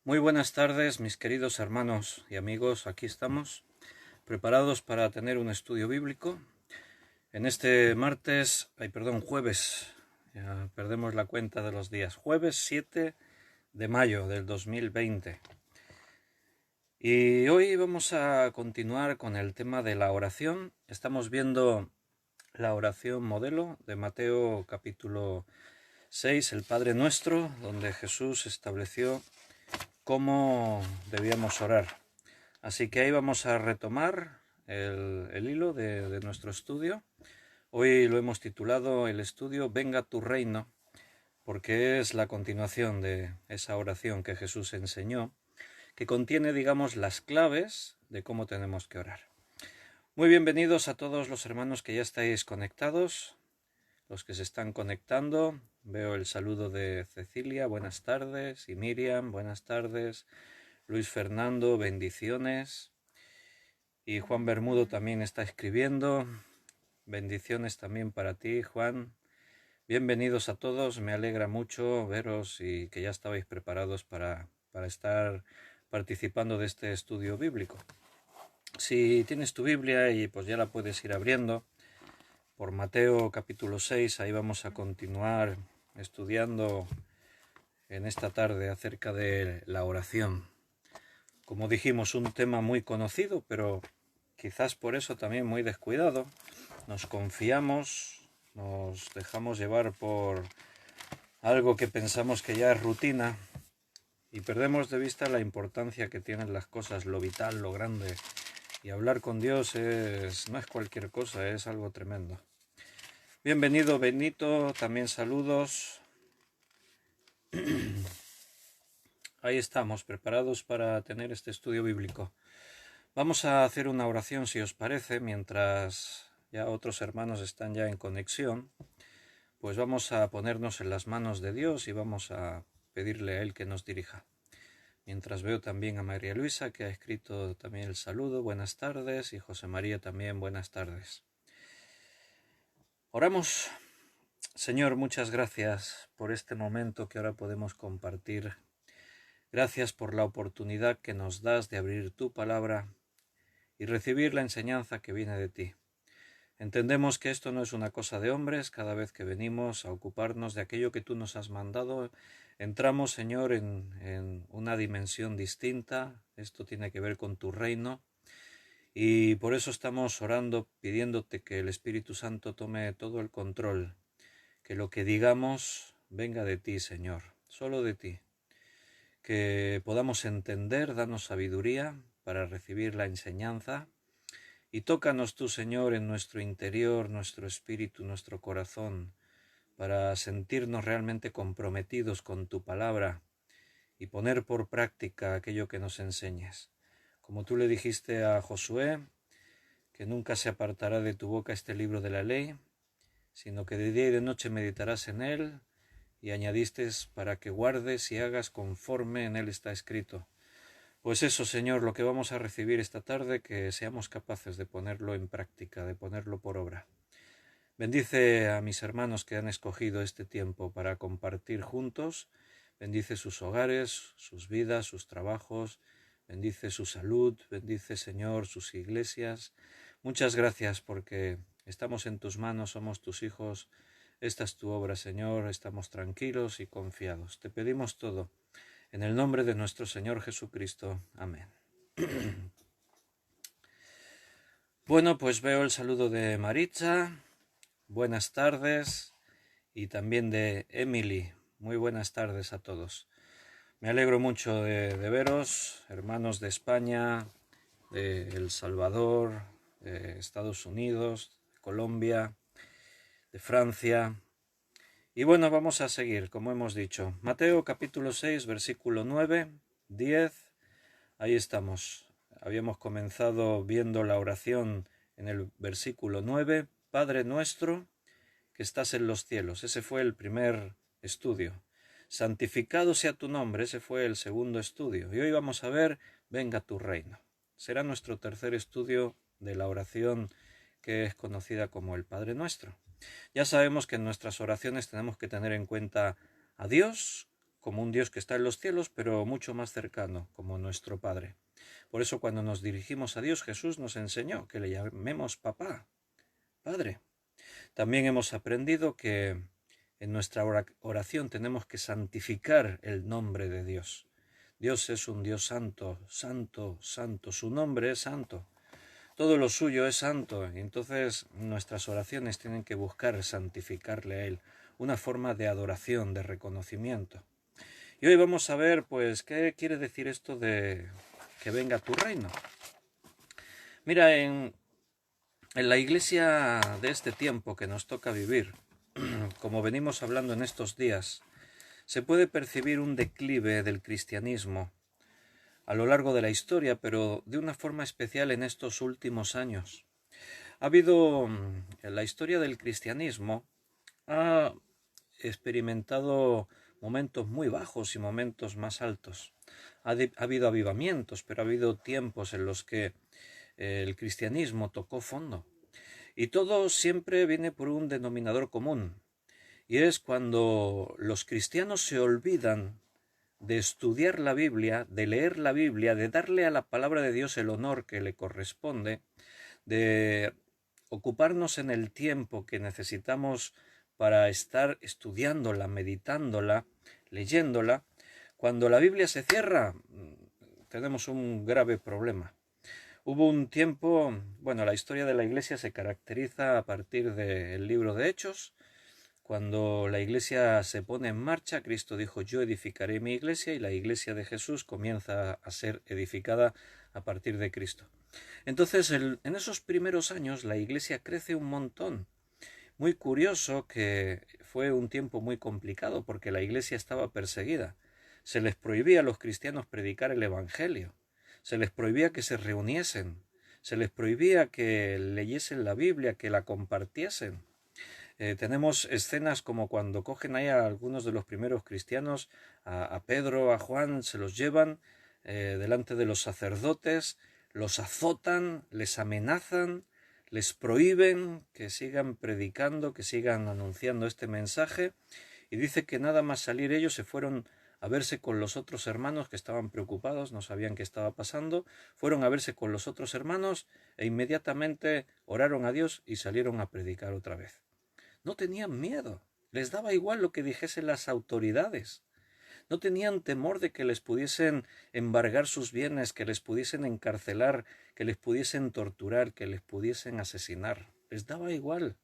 Muy buenas tardes, mis queridos hermanos y amigos. Aquí estamos, preparados para tener un estudio bíblico. En este jueves, ya perdemos la cuenta de los días, jueves 7 de mayo del 2020. Y hoy vamos a continuar con el tema de la oración. Estamos viendo la oración modelo de Mateo capítulo 6, el Padre Nuestro, donde Jesús estableció cómo debíamos orar. Así que ahí vamos a retomar el hilo de nuestro estudio. Hoy lo hemos titulado el estudio Venga tu reino, porque es la continuación de esa oración que Jesús enseñó, que contiene, digamos, las claves de cómo tenemos que orar. Muy bienvenidos a todos los hermanos que ya estáis conectados, los que se están conectando. Veo el saludo de Cecilia, buenas tardes, y Miriam, buenas tardes. Luis Fernando, bendiciones. Y Juan Bermudo también está escribiendo. Bendiciones también para ti, Juan. Bienvenidos a todos, me alegra mucho veros y que ya estabais preparados para estar participando de este estudio bíblico. Si tienes tu Biblia y pues ya la puedes ir abriendo, por Mateo capítulo 6, ahí vamos a continuar estudiando en esta tarde acerca de la oración. Como dijimos, un tema muy conocido, pero quizás por eso también muy descuidado. Nos confiamos, nos dejamos llevar por algo que pensamos que ya es rutina y perdemos de vista la importancia que tienen las cosas, lo vital, lo grande. Y hablar con Dios no es cualquier cosa, es algo tremendo. Bienvenido Benito, también saludos. Ahí estamos, preparados para tener este estudio bíblico. Vamos a hacer una oración, si os parece, mientras ya otros hermanos están ya en conexión. Pues vamos a ponernos en las manos de Dios y vamos a pedirle a Él que nos dirija. Mientras veo también a María Luisa, que ha escrito también el saludo, buenas tardes, y José María también, buenas tardes. Oramos. Señor, muchas gracias por este momento que ahora podemos compartir. Gracias por la oportunidad que nos das de abrir tu palabra y recibir la enseñanza que viene de ti. Entendemos que esto no es una cosa de hombres. Cada vez que venimos a ocuparnos de aquello que tú nos has mandado, entramos, Señor, en una dimensión distinta. Esto tiene que ver con tu reino. Y por eso estamos orando, pidiéndote que el Espíritu Santo tome todo el control. Que lo que digamos venga de ti, Señor, solo de ti. Que podamos entender, danos sabiduría para recibir la enseñanza. Y tócanos tú, Señor, en nuestro interior, nuestro espíritu, nuestro corazón, para sentirnos realmente comprometidos con tu palabra y poner por práctica aquello que nos enseñes. Como tú le dijiste a Josué, que nunca se apartará de tu boca este libro de la ley, sino que de día y de noche meditarás en él, y añadiste para que guardes y hagas conforme en él está escrito. Pues eso, Señor, lo que vamos a recibir esta tarde, que seamos capaces de ponerlo en práctica, de ponerlo por obra. Bendice a mis hermanos que han escogido este tiempo para compartir juntos. Bendice sus hogares, sus vidas, sus trabajos. Bendice su salud. Bendice, Señor, sus iglesias. Muchas gracias porque estamos en tus manos, somos tus hijos. Esta es tu obra, Señor. Estamos tranquilos y confiados. Te pedimos todo. En el nombre de nuestro Señor Jesucristo. Amén. Bueno, pues veo el saludo de Maritza. Buenas tardes. Y también de Emily. Muy buenas tardes a todos. Me alegro mucho de veros, hermanos de España, de El Salvador, de Estados Unidos, de Colombia, de Francia. Y bueno, vamos a seguir, como hemos dicho. Mateo capítulo 6, versículo 9, 10. Ahí estamos. Habíamos comenzado viendo la oración en el versículo 9. Padre nuestro que estás en los cielos. Ese fue el primer estudio. Santificado sea tu nombre. Ese fue el segundo estudio. Y hoy vamos a ver, venga tu reino. Será nuestro tercer estudio de la oración que es conocida como el Padre Nuestro. Ya sabemos que en nuestras oraciones tenemos que tener en cuenta a Dios como un Dios que está en los cielos, pero mucho más cercano, como nuestro Padre. Por eso cuando nos dirigimos a Dios, Jesús nos enseñó que le llamemos papá, Padre. También hemos aprendido que en nuestra oración tenemos que santificar el nombre de Dios. Dios es un Dios santo, santo, santo. Su nombre es santo. Todo lo suyo es santo. Y entonces nuestras oraciones tienen que buscar santificarle a Él. Una forma de adoración, de reconocimiento. Y hoy vamos a ver, pues, qué quiere decir esto de que venga tu reino. Mira, en la iglesia de este tiempo que nos toca vivir, como venimos hablando en estos días, se puede percibir un declive del cristianismo a lo largo de la historia, pero de una forma especial en estos últimos años. Ha habido, la historia del cristianismo ha experimentado momentos muy bajos y momentos más altos. Ha habido avivamientos, pero ha habido tiempos en los que el cristianismo tocó fondo. Y todo siempre viene por un denominador común, y es cuando los cristianos se olvidan de estudiar la Biblia, de leer la Biblia, de darle a la palabra de Dios el honor que le corresponde, de ocuparnos en el tiempo que necesitamos para estar estudiándola, meditándola, leyéndola. Cuando la Biblia se cierra, tenemos un grave problema. Hubo un tiempo, bueno, la historia de la Iglesia se caracteriza a partir del libro de Hechos. Cuando la Iglesia se pone en marcha, Cristo dijo: yo edificaré mi Iglesia, y la Iglesia de Jesús comienza a ser edificada a partir de Cristo. Entonces, en esos primeros años la Iglesia crece un montón. Muy curioso que fue un tiempo muy complicado porque la Iglesia estaba perseguida. Se les prohibía a los cristianos predicar el Evangelio. Se les prohibía que se reuniesen. Se les prohibía que leyesen la Biblia, que la compartiesen. Tenemos escenas como cuando cogen ahí a algunos de los primeros cristianos, a Pedro, a Juan, se los llevan delante de los sacerdotes, los azotan, les amenazan, les prohíben que sigan predicando, que sigan anunciando este mensaje, y dice que nada más salir ellos se fueron a verse con los otros hermanos que estaban preocupados, no sabían qué estaba pasando, fueron a verse con los otros hermanos e inmediatamente oraron a Dios y salieron a predicar otra vez. No tenían miedo, les daba igual lo que dijesen las autoridades. No tenían temor de que les pudiesen embargar sus bienes, que les pudiesen encarcelar, que les pudiesen torturar, que les pudiesen asesinar. Les daba igual.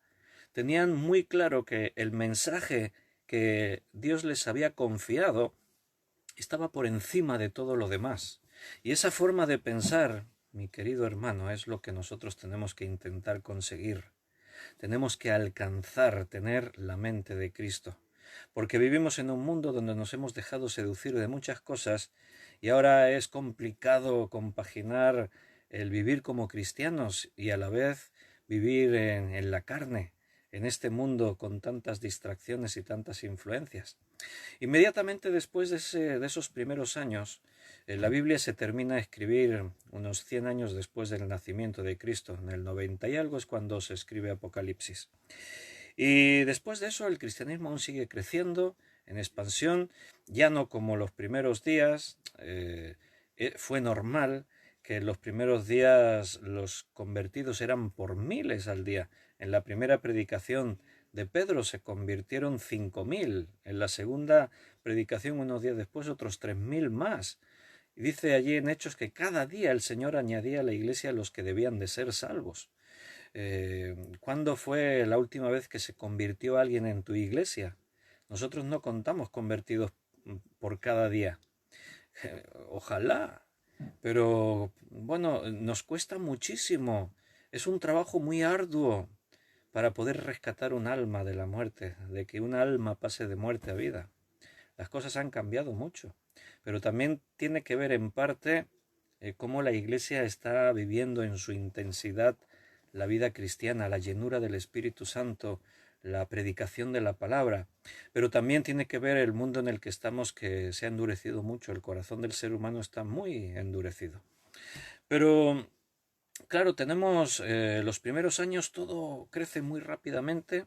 Tenían muy claro que el mensaje que Dios les había confiado estaba por encima de todo lo demás. Y esa forma de pensar, mi querido hermano, es lo que nosotros tenemos que intentar conseguir. Tenemos que alcanzar, tener la mente de Cristo. Porque vivimos en un mundo donde nos hemos dejado seducir de muchas cosas y ahora es complicado compaginar el vivir como cristianos y a la vez vivir en la carne, en este mundo con tantas distracciones y tantas influencias. Inmediatamente después de esos primeros años, la Biblia se termina de escribir unos 100 años después del nacimiento de Cristo. En el 90 y algo es cuando se escribe Apocalipsis. Y después de eso el cristianismo aún sigue creciendo, en expansión, ya no como los primeros días. Fue normal que en los primeros días los convertidos eran por miles al día. En la primera predicación de Pedro se convirtieron 5.000. En la segunda predicación, unos días después, otros 3.000 más. Y dice allí en Hechos que cada día el Señor añadía a la iglesia a los que debían de ser salvos. ¿Cuándo fue la última vez que se convirtió alguien en tu iglesia? Nosotros no contamos convertidos por cada día. Ojalá, pero bueno, nos cuesta muchísimo. Es un trabajo muy arduo para poder rescatar un alma de la muerte, de que un alma pase de muerte a vida. Las cosas han cambiado mucho, pero también tiene que ver en parte cómo la Iglesia está viviendo en su intensidad la vida cristiana, la llenura del Espíritu Santo, la predicación de la palabra, pero también tiene que ver el mundo en el que estamos, que se ha endurecido mucho. El corazón del ser humano está muy endurecido. Pero claro, tenemos los primeros años, todo crece muy rápidamente.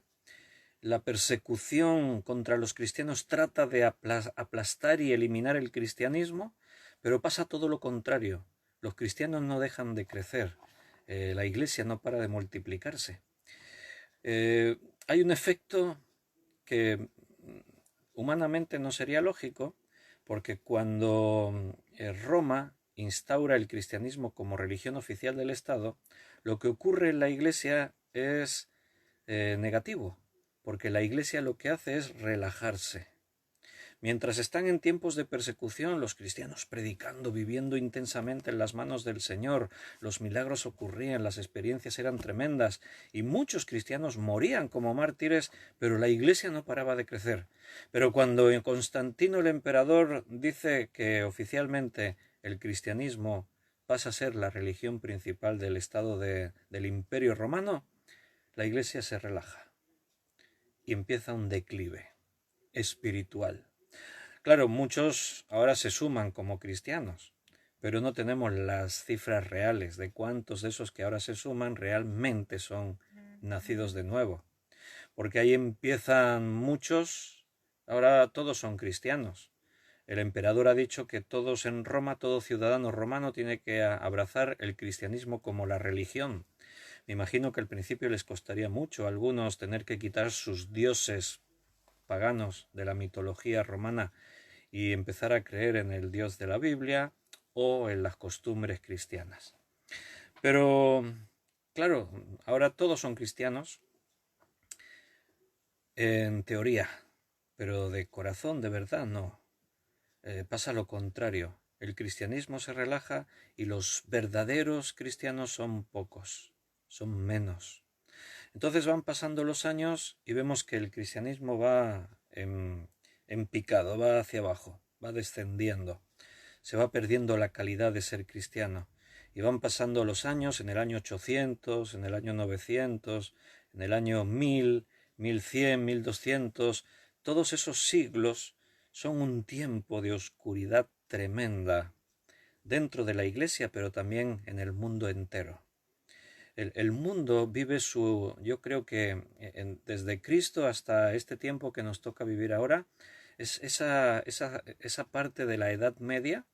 la persecución contra los cristianos trata de aplastar y eliminar el cristianismo, pero pasa todo lo contrario. Los cristianos no dejan de crecer, la Iglesia no para de multiplicarse. Hay un efecto que humanamente no sería lógico, porque cuando Roma instaura el cristianismo como religión oficial del Estado, lo que ocurre en la Iglesia es negativo, porque la Iglesia lo que hace es relajarse. Mientras están en tiempos de persecución, los cristianos predicando, viviendo intensamente en las manos del Señor, los milagros ocurrían, las experiencias eran tremendas y muchos cristianos morían como mártires, pero la Iglesia no paraba de crecer. Pero cuando Constantino el emperador dice que oficialmente el cristianismo pasa a ser la religión principal del Estado del Imperio Romano, la Iglesia se relaja y empieza un declive espiritual. Claro, muchos ahora se suman como cristianos, pero no tenemos las cifras reales de cuántos de esos que ahora se suman realmente son nacidos de nuevo. Porque ahí empiezan muchos, ahora todos son cristianos. El emperador ha dicho que todos en Roma, todo ciudadano romano tiene que abrazar el cristianismo como la religión. Me imagino que al principio les costaría mucho a algunos tener que quitar sus dioses paganos de la mitología romana y empezar a creer en el Dios de la Biblia o en las costumbres cristianas. Pero, claro, ahora todos son cristianos, en teoría, pero de corazón, de verdad, no. Pasa lo contrario. El cristianismo se relaja y los verdaderos cristianos son pocos, son menos. Entonces van pasando los años y vemos que el cristianismo va en picado, va hacia abajo, va descendiendo. Se va perdiendo la calidad de ser cristiano. Y van pasando los años, en el año 800, en el año 900, en el año 1000, 1100, 1200. Todos esos siglos son un tiempo de oscuridad tremenda dentro de la Iglesia, pero también en el mundo entero. El mundo vive yo creo que desde Cristo hasta este tiempo que nos toca vivir ahora, esa parte de la Edad Media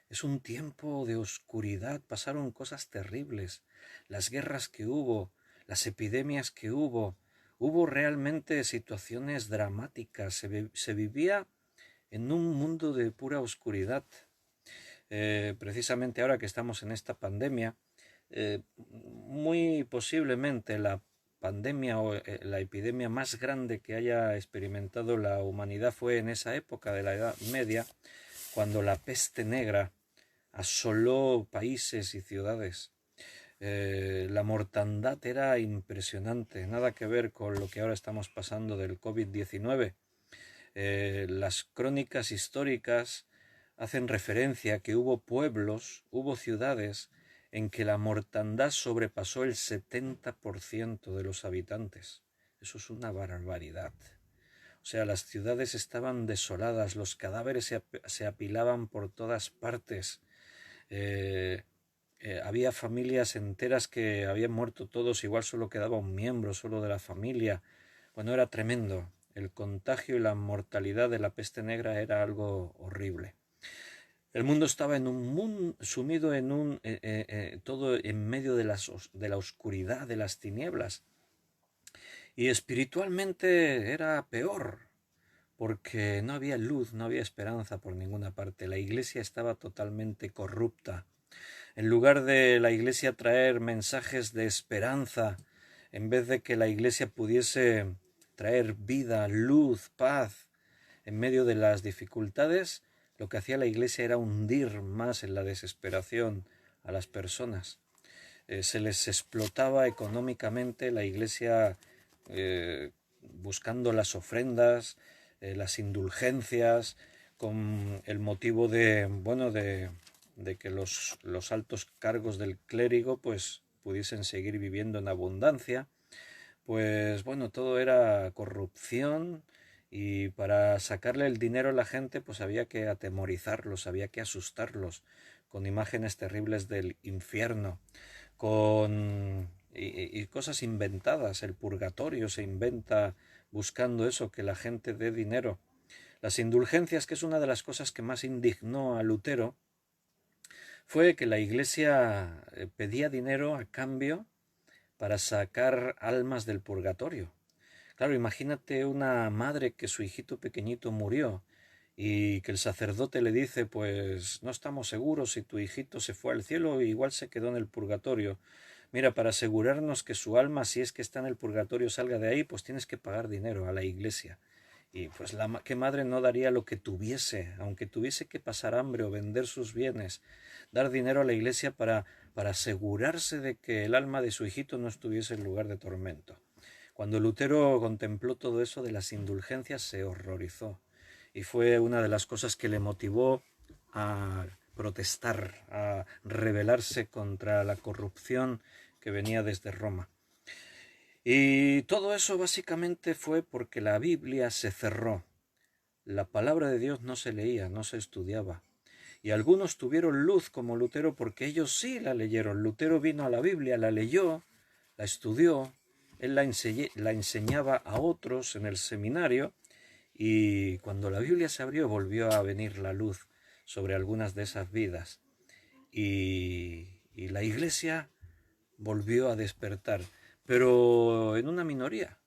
es un tiempo de oscuridad, pasaron cosas terribles, las guerras que hubo, las epidemias que hubo realmente situaciones dramáticas, se vivía en un mundo de pura oscuridad. Precisamente ahora que estamos en esta pandemia, muy posiblemente la pandemia o la epidemia más grande que haya experimentado la humanidad fue en esa época de la Edad Media, cuando la peste negra asoló países y ciudades. La mortandad era impresionante, nada que ver con lo que ahora estamos pasando del COVID-19. Las crónicas históricas hacen referencia a que hubo pueblos, hubo ciudades en que la mortandad sobrepasó el 70% de los habitantes. Eso es una barbaridad. O sea, las ciudades estaban desoladas, los cadáveres se apilaban por todas partes. Había familias enteras que habían muerto todos, igual solo quedaba un miembro solo de la familia. Bueno, era tremendo. El contagio y la mortalidad de la peste negra era algo horrible. El mundo estaba sumido en todo en medio de la oscuridad, de las tinieblas. Y espiritualmente era peor, porque no había luz, no había esperanza por ninguna parte. La iglesia estaba totalmente corrupta. En lugar de la iglesia traer mensajes de esperanza, en vez de que la iglesia pudiese traer vida, luz, paz en medio de las dificultades, lo que hacía la iglesia era hundir más en la desesperación a las personas. Se les explotaba económicamente, la iglesia buscando las ofrendas, las indulgencias, con el motivo de que los altos cargos del clérigo pues pudiesen seguir viviendo en abundancia. Pues bueno, todo era corrupción y para sacarle el dinero a la gente pues había que atemorizarlos, había que asustarlos con imágenes terribles del infierno, y cosas inventadas. El purgatorio se inventa buscando eso, que la gente dé dinero. Las indulgencias, que es una de las cosas que más indignó a Lutero, fue que la Iglesia pedía dinero a cambio para sacar almas del purgatorio. Claro, imagínate una madre que su hijito pequeñito murió y que el sacerdote le dice, pues no estamos seguros si tu hijito se fue al cielo, igual se quedó en el purgatorio. Mira, para asegurarnos que su alma, si es que está en el purgatorio, salga de ahí, pues tienes que pagar dinero a la Iglesia. Y pues ¿qué madre no daría lo que tuviese, aunque tuviese que pasar hambre o vender sus bienes, dar dinero a la Iglesia para asegurarse de que el alma de su hijito no estuviese en lugar de tormento? Cuando Lutero contempló todo eso de las indulgencias, se horrorizó. Y fue una de las cosas que le motivó a protestar, a rebelarse contra la corrupción que venía desde Roma. Y todo eso básicamente fue porque la Biblia se cerró. La palabra de Dios no se leía, no se estudiaba. Y algunos tuvieron luz como Lutero porque ellos sí la leyeron. Lutero vino a la Biblia, la leyó, la estudió, él la enseñaba a otros en el seminario, y cuando la Biblia se abrió volvió a venir la luz sobre algunas de esas vidas. Y la Iglesia volvió a despertar, pero en una minoría,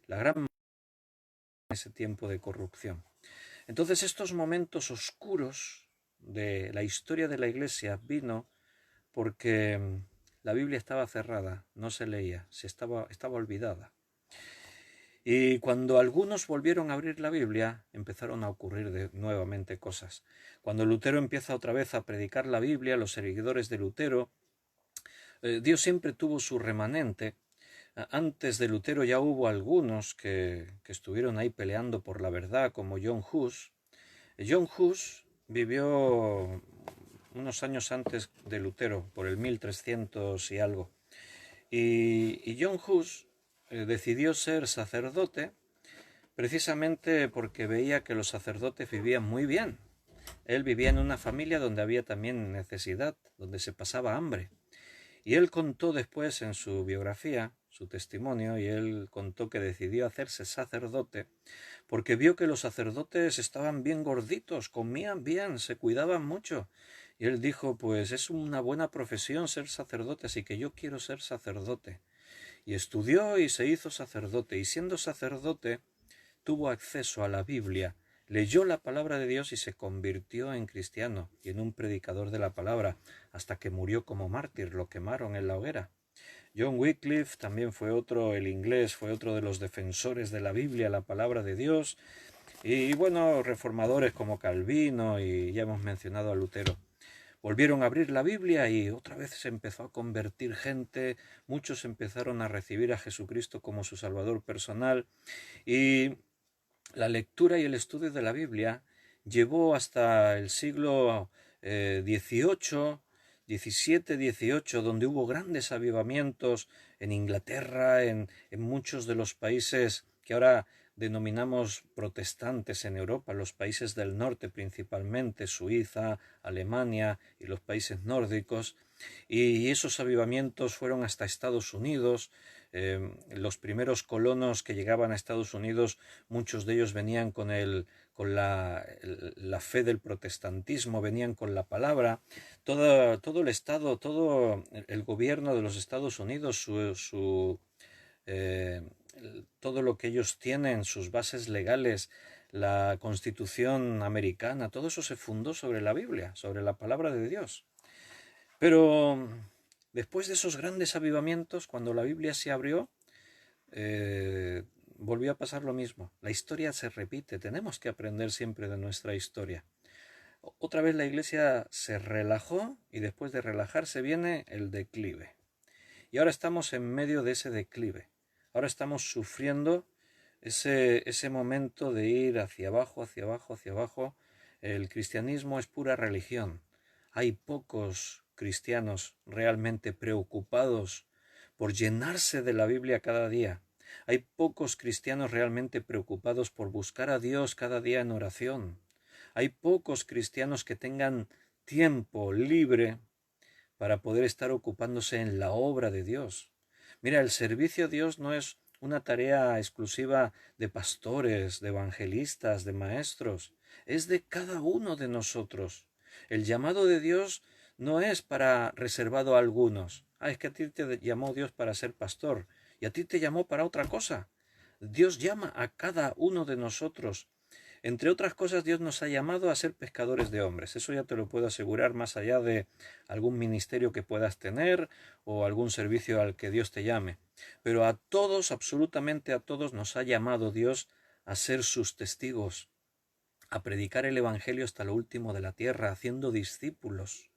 la gran mayoría en ese tiempo de corrupción. Entonces estos momentos oscuros de la historia de la Iglesia vino porque la Biblia estaba cerrada, no se leía, estaba olvidada. Y cuando algunos volvieron a abrir la Biblia, empezaron a ocurrir nuevamente cosas. Cuando Lutero empieza otra vez a predicar la Biblia, los seguidores de Lutero, Dios siempre tuvo su remanente. Antes de Lutero ya hubo algunos que estuvieron ahí peleando por la verdad, como John Hus. John Hus vivió unos años antes de Lutero, por el 1300 y algo. Y John Hus decidió ser sacerdote precisamente porque veía que los sacerdotes vivían muy bien. Él vivía en una familia donde había también necesidad, donde se pasaba hambre. Y él contó después en su biografía, su testimonio, y él contó que decidió hacerse sacerdote porque vio que los sacerdotes estaban bien gorditos, comían bien, se cuidaban mucho. Y él dijo, pues es una buena profesión ser sacerdote, así que yo quiero ser sacerdote. Y estudió y se hizo sacerdote, y siendo sacerdote tuvo acceso a la Biblia, leyó la palabra de Dios y se convirtió en cristiano y en un predicador de la palabra, hasta que murió como mártir, lo quemaron en la hoguera. John Wycliffe también fue otro, el inglés, fue otro de los defensores de la Biblia, la palabra de Dios, y bueno, reformadores como Calvino, y ya hemos mencionado a Lutero. Volvieron a abrir la Biblia y otra vez se empezó a convertir gente, muchos empezaron a recibir a Jesucristo como su Salvador personal, y la lectura y el estudio de la Biblia llevó hasta el siglo XVIII, XVII, XVIII, donde hubo grandes avivamientos en Inglaterra, en muchos de los países que ahora denominamos protestantes en Europa, los países del norte principalmente, Suiza, Alemania y los países nórdicos, y esos avivamientos fueron hasta Estados Unidos. Los primeros colonos que llegaban a Estados Unidos, muchos de ellos venían con la fe del protestantismo, venían con la palabra. Todo el Estado, todo el gobierno de los Estados Unidos, todo lo que ellos tienen, sus bases legales, la Constitución americana, todo eso se fundó sobre la Biblia, sobre la palabra de Dios. Pero después de esos grandes avivamientos, cuando la Biblia se abrió, volvió a pasar lo mismo. La historia se repite, tenemos que aprender siempre de nuestra historia. Otra vez la Iglesia se relajó y después de relajarse viene el declive. Y ahora estamos en medio de ese declive. Ahora estamos sufriendo ese momento de ir hacia abajo, hacia abajo, hacia abajo. El cristianismo es pura religión. Hay pocos cristianos realmente preocupados por llenarse de la Biblia cada día. Hay pocos cristianos realmente preocupados por buscar a Dios cada día en oración. Hay pocos cristianos que tengan tiempo libre para poder estar ocupándose en la obra de Dios. Mira, el servicio a Dios no es una tarea exclusiva de pastores, de evangelistas, de maestros. Es de cada uno de nosotros. El llamado de Dios no es para reservado a algunos. Es que a ti te llamó Dios para ser pastor y a ti te llamó para otra cosa. Dios llama a cada uno de nosotros. Entre otras cosas, Dios nos ha llamado a ser pescadores de hombres. Eso ya te lo puedo asegurar, más allá de algún ministerio que puedas tener o algún servicio al que Dios te llame. Pero a todos, absolutamente a todos, nos ha llamado Dios a ser sus testigos, a predicar el Evangelio hasta lo último de la tierra, haciendo discípulos.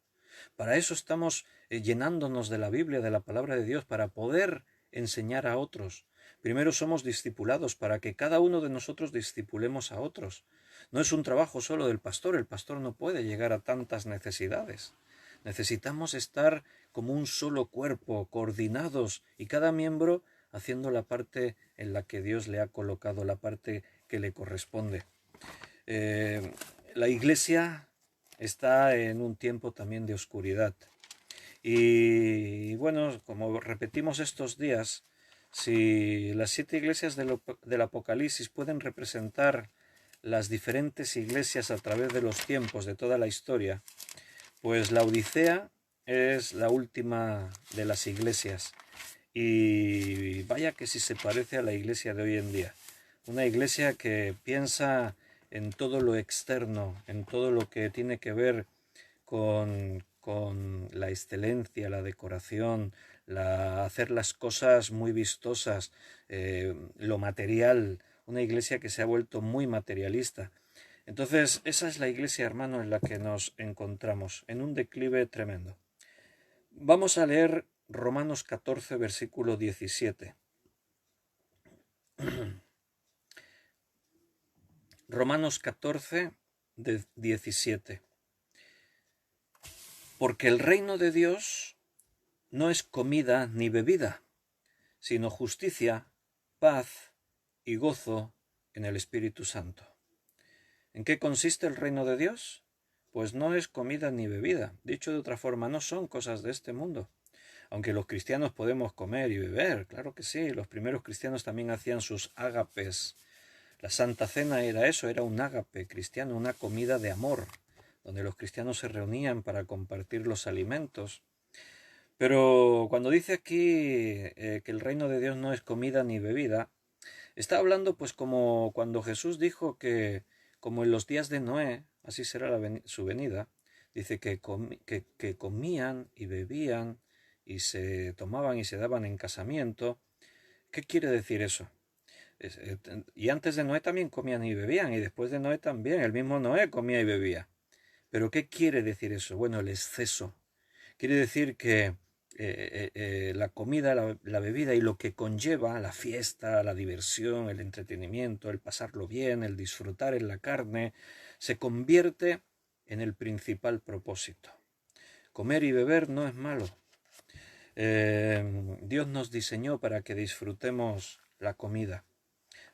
Para eso estamos llenándonos de la Biblia, de la palabra de Dios, para poder enseñar a otros. Primero somos discipulados para que cada uno de nosotros discipulemos a otros. No es un trabajo solo del pastor, el pastor no puede llegar a tantas necesidades. Necesitamos estar como un solo cuerpo, coordinados, y cada miembro haciendo la parte en la que Dios le ha colocado, la parte que le corresponde. La Iglesia está en un tiempo también de oscuridad. Y bueno, como repetimos estos días, si las 7 iglesias del Apocalipsis pueden representar las diferentes iglesias a través de los tiempos de toda la historia, pues la Odisea es la última de las iglesias. Y vaya que si se parece a la iglesia de hoy en día. Una iglesia que piensa en todo lo externo, en todo lo que tiene que ver con la excelencia, la decoración, hacer las cosas muy vistosas, lo material, una iglesia que se ha vuelto muy materialista. Entonces, esa es la iglesia, hermano, en la que nos encontramos, en un declive tremendo. Vamos a leer Romanos 14, versículo 17. Romanos 14, 17. Porque el reino de Dios no es comida ni bebida, sino justicia, paz y gozo en el Espíritu Santo. ¿En qué consiste el reino de Dios? Pues no es comida ni bebida. Dicho de otra forma, no son cosas de este mundo. Aunque los cristianos podemos comer y beber, claro que sí. Los primeros cristianos también hacían sus ágapes. La Santa Cena era eso, era un ágape cristiano, una comida de amor, donde los cristianos se reunían para compartir los alimentos. Pero cuando dice aquí que el reino de Dios no es comida ni bebida, está hablando pues como cuando Jesús dijo que como en los días de Noé, así será su venida, dice que comían y bebían y se tomaban y se daban en casamiento. ¿Qué quiere decir eso? Y antes de Noé también comían y bebían, y después de Noé también, el mismo Noé comía y bebía. ¿Pero qué quiere decir eso? Bueno, el exceso. Quiere decir que la comida, la bebida y lo que conlleva la fiesta, la diversión, el entretenimiento, el pasarlo bien, el disfrutar en la carne, se convierte en el principal propósito. Comer y beber no es malo. Dios nos diseñó para que disfrutemos la comida.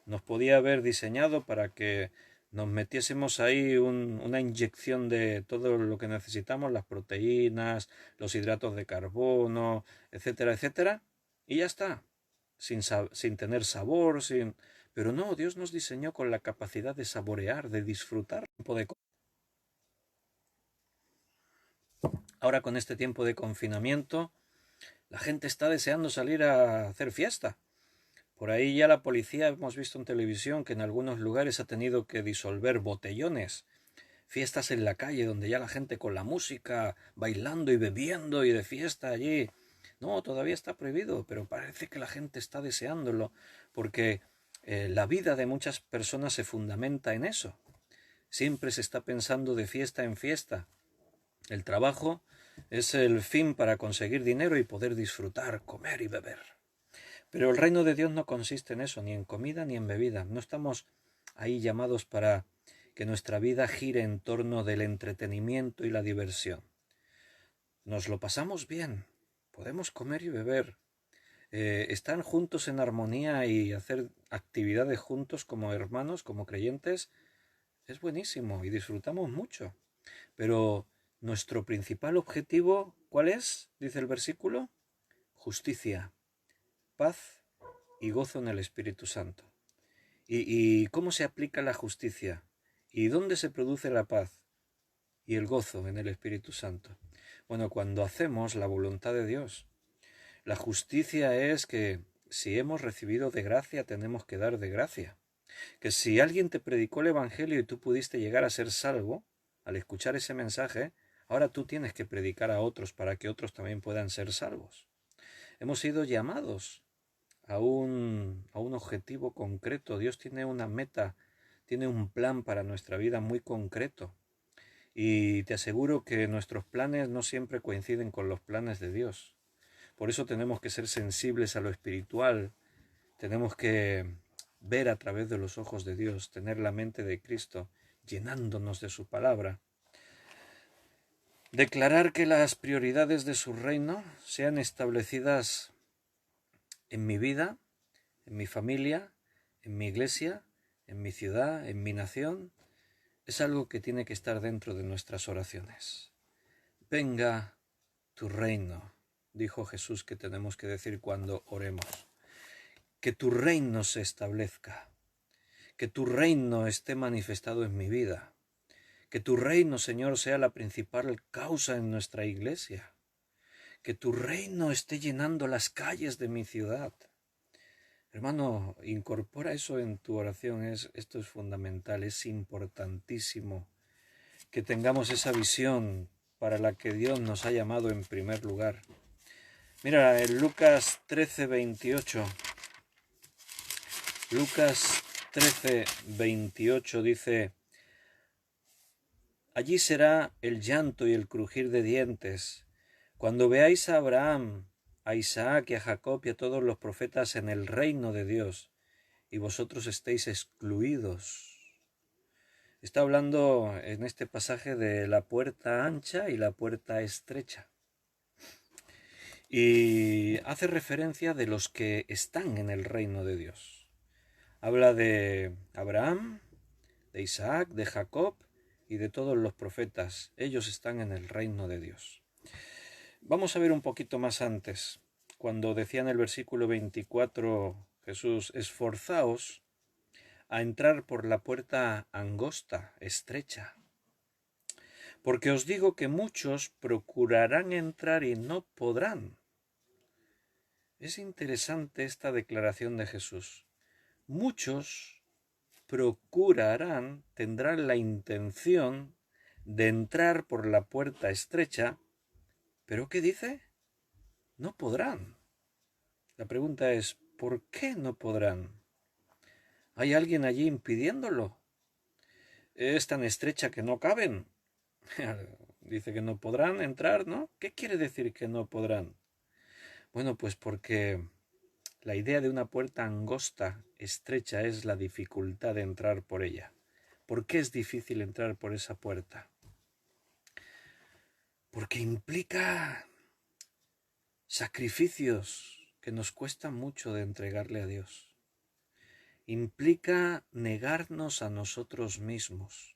Nos podía haber diseñado para que nos metiésemos ahí una inyección de todo lo que necesitamos, las proteínas, los hidratos de carbono, etcétera, etcétera, y ya está, sin tener sabor, pero no, Dios nos diseñó con la capacidad de saborear, de disfrutar. Ahora con este tiempo de confinamiento, la gente está deseando salir a hacer fiesta. Por ahí ya la policía, hemos visto en televisión que en algunos lugares ha tenido que disolver botellones, fiestas en la calle donde ya la gente con la música, bailando y bebiendo y de fiesta allí. No, todavía está prohibido, pero parece que la gente está deseándolo, porque la vida de muchas personas se fundamenta en eso. Siempre se está pensando de fiesta en fiesta. El trabajo es el fin para conseguir dinero y poder disfrutar, comer y beber. Pero el reino de Dios no consiste en eso, ni en comida ni en bebida. No estamos ahí llamados para que nuestra vida gire en torno del entretenimiento y la diversión. Nos lo pasamos bien, podemos comer y beber, estar juntos en armonía y hacer actividades juntos como hermanos, como creyentes, es buenísimo y disfrutamos mucho. Pero nuestro principal objetivo, ¿cuál es? Dice el versículo, justicia, paz y gozo en el Espíritu Santo. ¿Y cómo se aplica la justicia? ¿Y dónde se produce la paz y el gozo en el Espíritu Santo? Bueno, cuando hacemos la voluntad de Dios. La justicia es que si hemos recibido de gracia, tenemos que dar de gracia. Que si alguien te predicó el Evangelio y tú pudiste llegar a ser salvo, al escuchar ese mensaje, ahora tú tienes que predicar a otros para que otros también puedan ser salvos. Hemos sido llamados a un objetivo concreto. Dios tiene una meta, tiene un plan para nuestra vida muy concreto. Y te aseguro que nuestros planes no siempre coinciden con los planes de Dios. Por eso tenemos que ser sensibles a lo espiritual, tenemos que ver a través de los ojos de Dios, tener la mente de Cristo, llenándonos de su palabra. Declarar que las prioridades de su reino sean establecidas en mi vida, en mi familia, en mi iglesia, en mi ciudad, en mi nación, es algo que tiene que estar dentro de nuestras oraciones. Venga tu reino, dijo Jesús que tenemos que decir cuando oremos. Que tu reino se establezca, que tu reino esté manifestado en mi vida, que tu reino, Señor, sea la principal causa en nuestra iglesia, que tu reino esté llenando las calles de mi ciudad. Hermano, incorpora eso en tu oración, esto es fundamental, es importantísimo que tengamos esa visión para la que Dios nos ha llamado en primer lugar. Mira, en Lucas 13:28, Lucas 13:28 dice: allí será el llanto y el crujir de dientes, cuando veáis a Abraham, a Isaac y a Jacob y a todos los profetas en el reino de Dios, y vosotros estéis excluidos. Está hablando en este pasaje de la puerta ancha y la puerta estrecha. Y hace referencia de los que están en el reino de Dios. Habla de Abraham, de Isaac, de Jacob y de todos los profetas. Ellos están en el reino de Dios. Vamos a ver un poquito más antes, cuando decía en el versículo 24 Jesús: esforzaos a entrar por la puerta angosta, estrecha, porque os digo que muchos procurarán entrar y no podrán. Es interesante esta declaración de Jesús. Muchos procurarán, tendrán la intención de entrar por la puerta estrecha, pero ¿qué dice? No podrán. La pregunta es, ¿por qué no podrán? ¿Hay alguien allí impidiéndolo? Es tan estrecha que no caben. Dice que no podrán entrar, ¿no? ¿Qué quiere decir que no podrán? Bueno, pues porque la idea de una puerta angosta, estrecha, es la dificultad de entrar por ella. ¿Por qué es difícil entrar por esa puerta? Porque implica sacrificios que nos cuesta mucho de entregarle a Dios. Implica negarnos a nosotros mismos.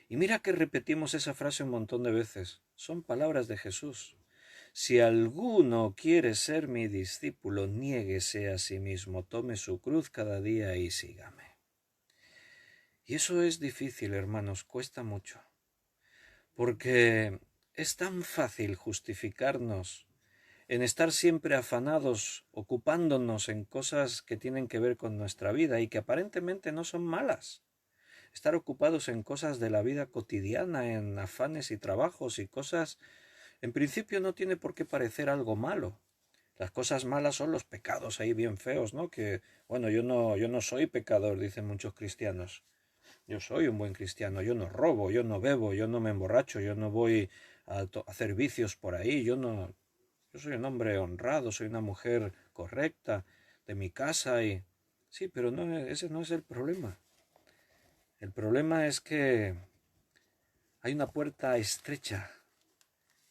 Y mira que repetimos esa frase un montón de veces. Son palabras de Jesús. Si alguno quiere ser mi discípulo, niéguese a sí mismo, tome su cruz cada día y sígame. Y eso es difícil, hermanos, cuesta mucho. Porque es tan fácil justificarnos en estar siempre afanados, ocupándonos en cosas que tienen que ver con nuestra vida y que aparentemente no son malas. Estar ocupados en cosas de la vida cotidiana, en afanes y trabajos y cosas, en principio no tiene por qué parecer algo malo. Las cosas malas son los pecados ahí bien feos, ¿no? Que, bueno, yo no soy pecador, dicen muchos cristianos. Yo soy un buen cristiano, yo no robo, yo no bebo, yo no me emborracho, yo no voy a hacer vicios por ahí, yo soy un hombre honrado, soy una mujer correcta de mi casa y... Sí, pero ese no es el problema. El problema es que hay una puerta estrecha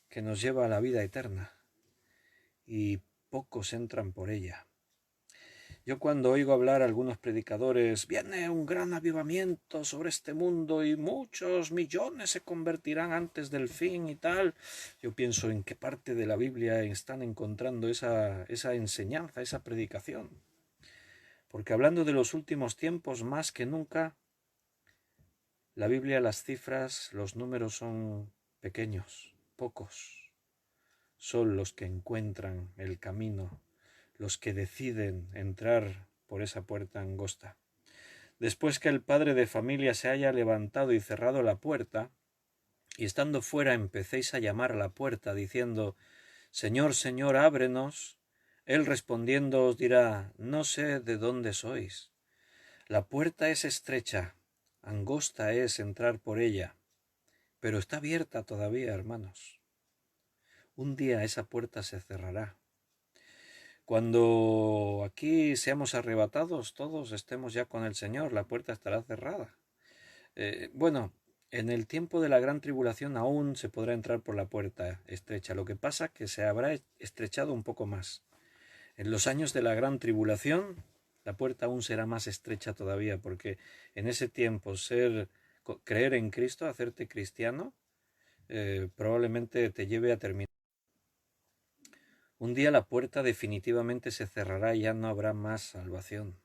que nos lleva a la vida eterna y pocos entran por ella. Yo cuando oigo hablar a algunos predicadores, viene un gran avivamiento sobre este mundo y muchos millones se convertirán antes del fin y tal, yo pienso en qué parte de la Biblia están encontrando esa enseñanza, esa predicación. Porque hablando de los últimos tiempos, más que nunca, la Biblia, las cifras, los números son pequeños, pocos. Son los que encuentran el camino, los que deciden entrar por esa puerta angosta. Después que el padre de familia se haya levantado y cerrado la puerta, y estando fuera empecéis a llamar a la puerta, diciendo: Señor, Señor, ábrenos, él respondiendo os dirá: no sé de dónde sois. La puerta es estrecha, angosta es entrar por ella, pero está abierta todavía, hermanos. Un día esa puerta se cerrará. Cuando aquí seamos arrebatados, todos estemos ya con el Señor, la puerta estará cerrada. Bueno, en el tiempo de la gran tribulación aún se podrá entrar por la puerta estrecha. Lo que pasa es que se habrá estrechado un poco más. En los años de la gran tribulación, la puerta aún será más estrecha todavía, porque en ese tiempo creer en Cristo, hacerte cristiano, probablemente te lleve a terminar. Un día la puerta definitivamente se cerrará y ya no habrá más salvación.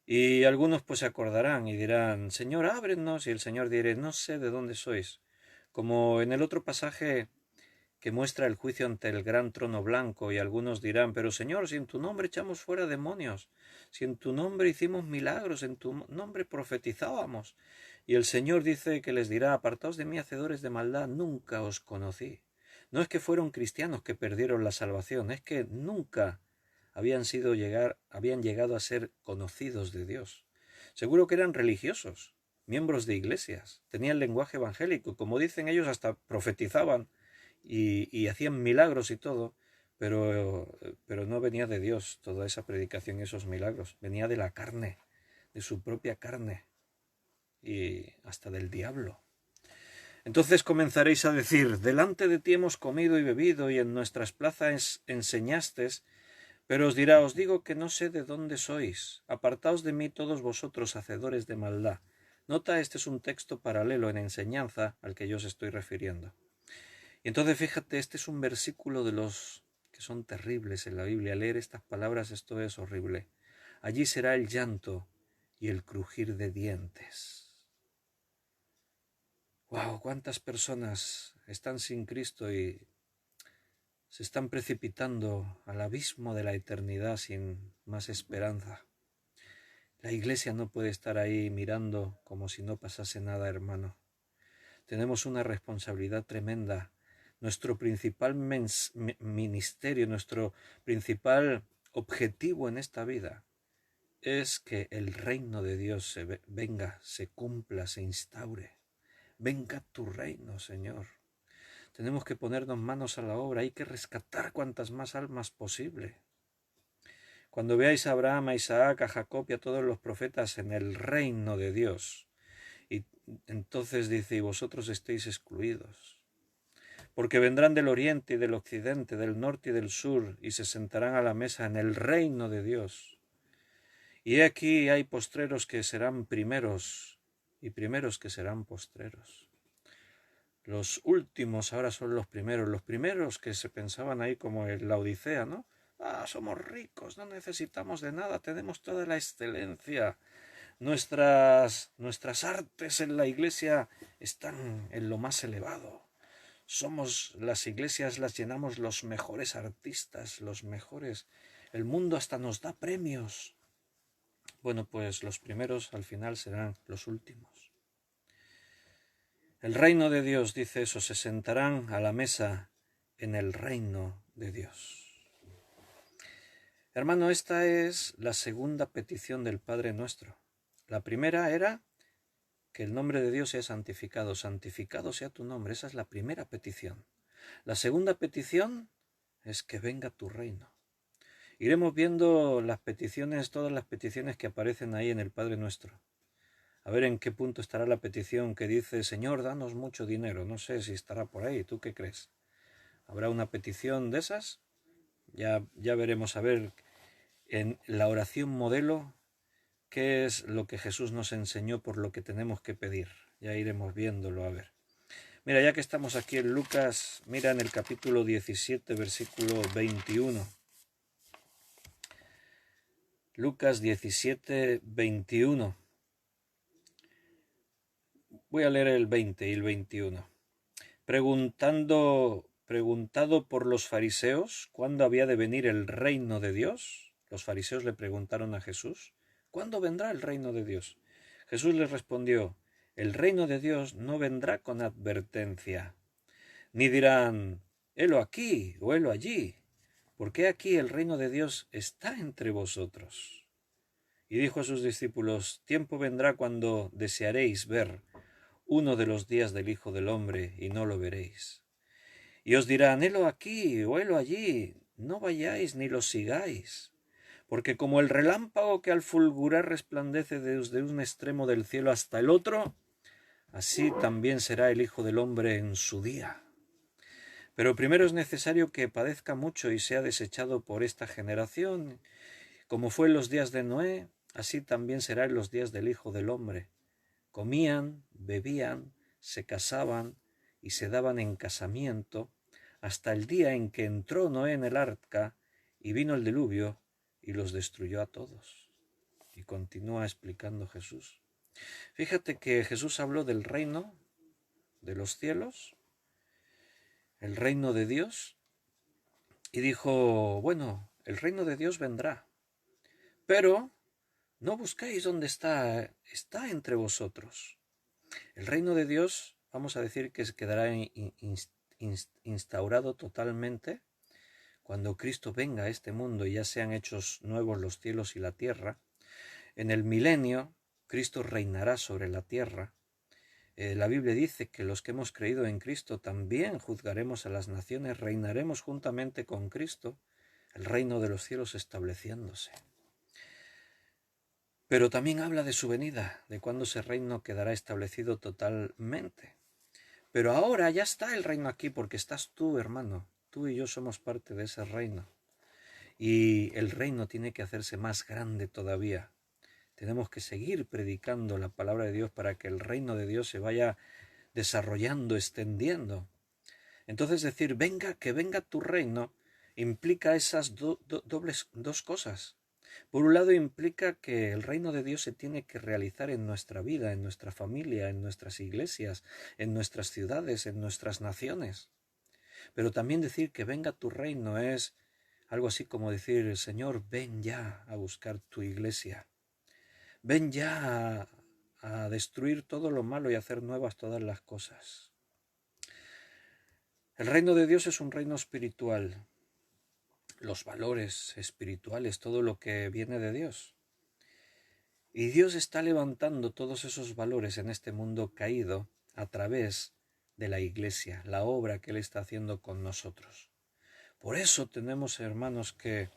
Y algunos pues se acordarán y dirán: Señor, ábrenos, y el Señor dirá: no sé de dónde sois. Como en el otro pasaje que muestra el juicio ante el gran trono blanco, y algunos dirán: pero Señor, si en tu nombre echamos fuera demonios, si en tu nombre hicimos milagros, en tu nombre profetizábamos. Y el Señor dice que les dirá: apartaos de mí, hacedores de maldad, nunca os conocí. No es que fueron cristianos que perdieron la salvación, es que nunca habían llegado a ser conocidos de Dios. Seguro que eran religiosos, miembros de iglesias, tenían lenguaje evangélico, como dicen ellos, hasta profetizaban y hacían milagros y todo, pero no venía de Dios toda esa predicación y esos milagros, venía de la carne, de su propia carne y hasta del diablo. Entonces comenzaréis a decir: delante de ti hemos comido y bebido, y en nuestras plazas enseñastes. Pero os dirá: os digo que no sé de dónde sois. Apartaos de mí todos vosotros, hacedores de maldad. Nota, este es un texto paralelo en enseñanza al que yo os estoy refiriendo. Y entonces fíjate, este es un versículo de los que son terribles en la Biblia. Leer estas palabras, esto es horrible. Allí será el llanto y el crujir de dientes. ¡Wow! ¿Cuántas personas están sin Cristo y se están precipitando al abismo de la eternidad sin más esperanza? La Iglesia no puede estar ahí mirando como si no pasase nada, hermano. Tenemos una responsabilidad tremenda. Nuestro principal ministerio, nuestro principal objetivo en esta vida es que el reino de Dios venga, se cumpla, se instaure. Venga tu reino, Señor. Tenemos que ponernos manos a la obra, hay que rescatar cuantas más almas posible. Cuando veáis a Abraham, a Isaac, a Jacob y a todos los profetas en el reino de Dios, y entonces dice: y vosotros estéis excluidos, porque vendrán del oriente y del occidente, del norte y del sur, y se sentarán a la mesa en el reino de Dios. Y he aquí hay postreros que serán primeros, y primeros que serán postreros. Los últimos ahora son los primeros que se pensaban ahí como en la Odisea, ¿no? Somos ricos, no necesitamos de nada, tenemos toda la excelencia. Nuestras artes en la iglesia están en lo más elevado. Las iglesias las llenamos los mejores artistas, los mejores. El mundo hasta nos da premios. Bueno, pues los primeros al final serán los últimos. El reino de Dios, dice eso, se sentarán a la mesa en el reino de Dios. Hermano, esta es la segunda petición del Padre Nuestro. La primera era que el nombre de Dios sea santificado. Santificado sea tu nombre. Esa es la primera petición. La segunda petición es que venga tu reino. Iremos viendo las peticiones, todas las peticiones que aparecen ahí en el Padre Nuestro. A ver en qué punto estará la petición que dice: Señor, danos mucho dinero. No sé si estará por ahí. ¿Tú qué crees? ¿Habrá una petición de esas? Ya veremos a ver en la oración modelo qué es lo que Jesús nos enseñó por lo que tenemos que pedir. Ya iremos viéndolo a ver. Mira, ya que estamos aquí en Lucas, mira en el capítulo 17, versículo 21. Lucas 17, 21. Voy a leer el 20 y el 21. Preguntado por los fariseos cuándo había de venir el reino de Dios, los fariseos le preguntaron a Jesús, ¿cuándo vendrá el reino de Dios? Jesús les respondió, el reino de Dios no vendrá con advertencia, ni dirán, helo aquí o helo allí, porque aquí el reino de Dios está entre vosotros. Y dijo a sus discípulos, tiempo vendrá cuando desearéis ver uno de los días del Hijo del Hombre y no lo veréis. Y os dirán, helo aquí o helo allí, no vayáis ni lo sigáis, porque como el relámpago que al fulgurar resplandece desde un extremo del cielo hasta el otro, así también será el Hijo del Hombre en su día. Pero primero es necesario que padezca mucho y sea desechado por esta generación. Como fue en los días de Noé, así también será en los días del Hijo del Hombre. Comían, bebían, se casaban y se daban en casamiento, hasta el día en que entró Noé en el arca y vino el diluvio y los destruyó a todos. Y continúa explicando Jesús. Fíjate que Jesús habló del reino de los cielos, el reino de Dios, y dijo, bueno, el reino de Dios vendrá, pero no busquéis dónde está, está entre vosotros. El reino de Dios, vamos a decir que se quedará instaurado totalmente cuando Cristo venga a este mundo y ya sean hechos nuevos los cielos y la tierra. En el milenio, Cristo reinará sobre la tierra. La Biblia dice que los que hemos creído en Cristo también juzgaremos a las naciones, reinaremos juntamente con Cristo, el reino de los cielos estableciéndose. Pero también habla de su venida, de cuando ese reino quedará establecido totalmente. Pero ahora ya está el reino aquí porque estás tú, hermano. Tú y yo somos parte de ese reino. Y el reino tiene que hacerse más grande todavía. Tenemos que seguir predicando la palabra de Dios para que el reino de Dios se vaya desarrollando, extendiendo. Entonces decir, venga, que venga tu reino, implica esas dos cosas. Por un lado implica que el reino de Dios se tiene que realizar en nuestra vida, en nuestra familia, en nuestras iglesias, en nuestras ciudades, en nuestras naciones. Pero también decir que venga tu reino es algo así como decir, Señor, ven ya a buscar tu iglesia. Ven ya a destruir todo lo malo y a hacer nuevas todas las cosas. El reino de Dios es un reino espiritual. Los valores espirituales, todo lo que viene de Dios. Y Dios está levantando todos esos valores en este mundo caído a través de la Iglesia, la obra que Él está haciendo con nosotros. Por eso tenemos, hermanos, que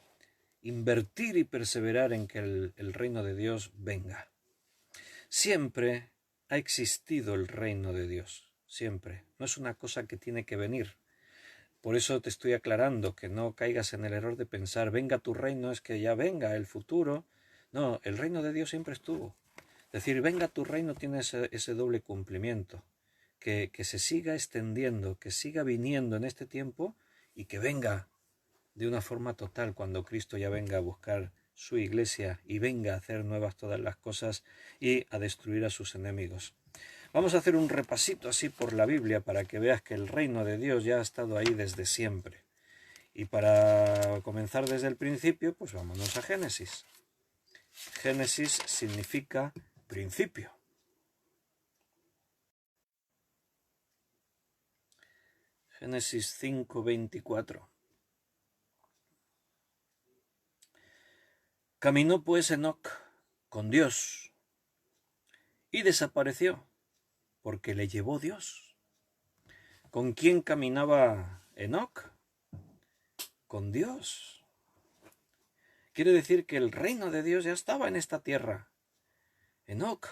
invertir y perseverar en que el reino de Dios venga. Siempre ha existido el reino de Dios, siempre. No es una cosa que tiene que venir. Por eso te estoy aclarando, que no caigas en el error de pensar, venga tu reino, es que ya venga el futuro. No, el reino de Dios siempre estuvo. Decir, venga tu reino tiene ese doble cumplimiento. Que se siga extendiendo, que siga viniendo en este tiempo y que venga de una forma total cuando Cristo ya venga a buscar su iglesia y venga a hacer nuevas todas las cosas y a destruir a sus enemigos. Vamos a hacer un repasito así por la Biblia para que veas que el reino de Dios ya ha estado ahí desde siempre. Y para comenzar desde el principio, pues vámonos a Génesis. Génesis significa principio. Génesis 5:24. Caminó pues Enoc con Dios y desapareció, porque le llevó Dios. ¿Con quién caminaba Enoc? Con Dios. Quiere decir que el reino de Dios ya estaba en esta tierra. Enoc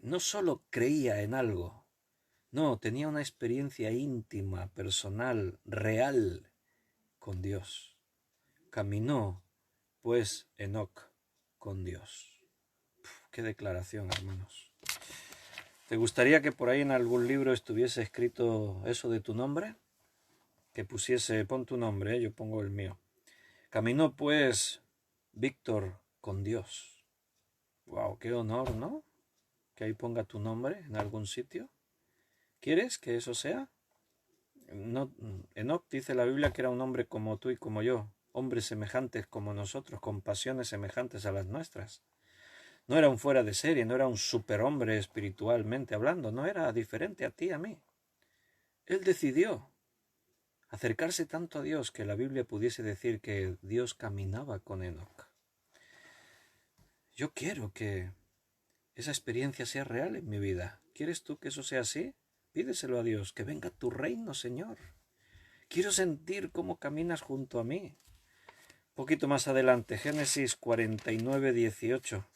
no solo creía en algo, no, tenía una experiencia íntima, personal, real con Dios. Caminó, pues, Enoc con Dios. Qué declaración, hermanos. ¿Te gustaría que por ahí en algún libro estuviese escrito eso de tu nombre? Que pusiese, pon tu nombre, yo pongo el mío. Caminó, pues, Víctor con Dios. Wow, qué honor, ¿no? Que ahí ponga tu nombre en algún sitio. ¿Quieres que eso sea? No, Enoc dice la Biblia que era un hombre como tú y como yo, hombres semejantes como nosotros, con pasiones semejantes a las nuestras. No era un fuera de serie, no era un superhombre espiritualmente hablando, no era diferente a ti y a mí. Él decidió acercarse tanto a Dios que la Biblia pudiese decir que Dios caminaba con Enoc. Yo quiero que esa experiencia sea real en mi vida. ¿Quieres tú que eso sea así? Pídeselo a Dios, que venga tu reino, Señor. Quiero sentir cómo caminas junto a mí. Un poquito más adelante, Génesis 49, 18.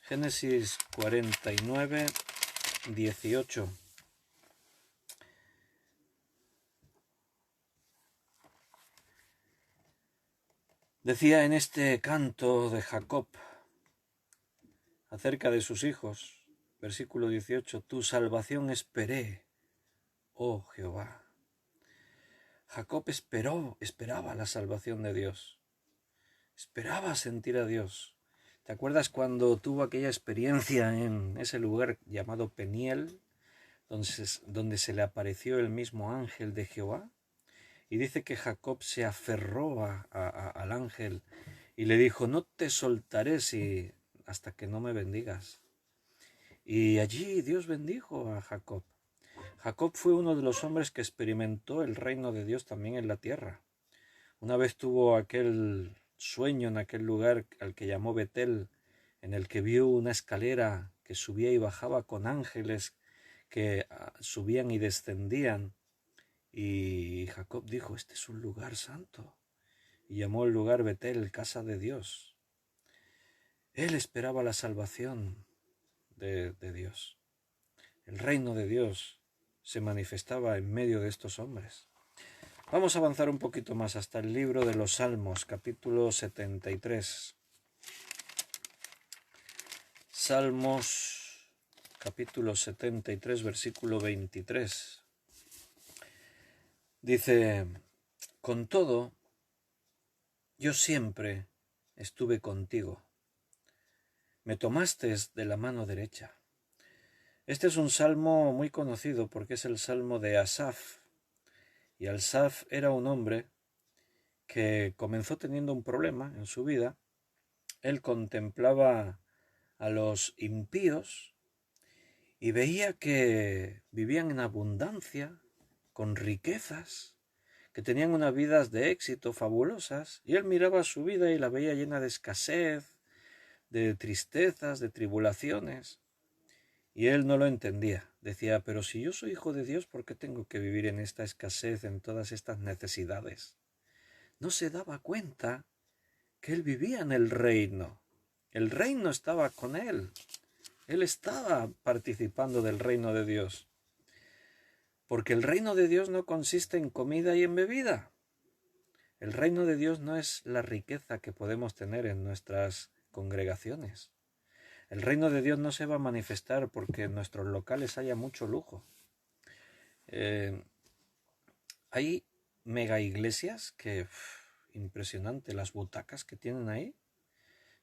Génesis 49, 18. Decía en este canto de Jacob acerca de sus hijos, versículo 18, tu salvación esperé, oh Jehová. Jacob esperaba la salvación de Dios, esperaba sentir a Dios. ¿Te acuerdas cuando tuvo aquella experiencia en ese lugar llamado Peniel, donde se le apareció el mismo ángel de Jehová? Y dice que Jacob se aferró al ángel y le dijo, no te soltaré hasta que no me bendigas. Y allí Dios bendijo a Jacob. Jacob fue uno de los hombres que experimentó el reino de Dios también en la tierra. Una vez tuvo aquel sueño en aquel lugar al que llamó Betel, en el que vio una escalera que subía y bajaba con ángeles que subían y descendían. Y Jacob dijo, este es un lugar santo. Y llamó el lugar Betel, casa de Dios. Él esperaba la salvación de Dios. El reino de Dios se manifestaba en medio de estos hombres. Vamos a avanzar un poquito más hasta el libro de los Salmos, capítulo 73. Salmos, capítulo 73, versículo 23. Dice, con todo, yo siempre estuve contigo. Me tomaste de la mano derecha. Este es un salmo muy conocido porque es el salmo de Asaf. Y Asaf era un hombre que comenzó teniendo un problema en su vida. Él contemplaba a los impíos y veía que vivían en abundancia, con riquezas, que tenían unas vidas de éxito fabulosas, y él miraba su vida y la veía llena de escasez, de tristezas, de tribulaciones, y él no lo entendía. Decía, pero si yo soy hijo de Dios, ¿por qué tengo que vivir en esta escasez, en todas estas necesidades? No se daba cuenta que él vivía en el reino. El reino estaba con él. Él estaba participando del reino de Dios. Porque el reino de Dios no consiste en comida y en bebida. El reino de Dios no es la riqueza que podemos tener en nuestras congregaciones. El reino de Dios no se va a manifestar porque en nuestros locales haya mucho lujo. Hay mega iglesias que, impresionante, las butacas que tienen ahí.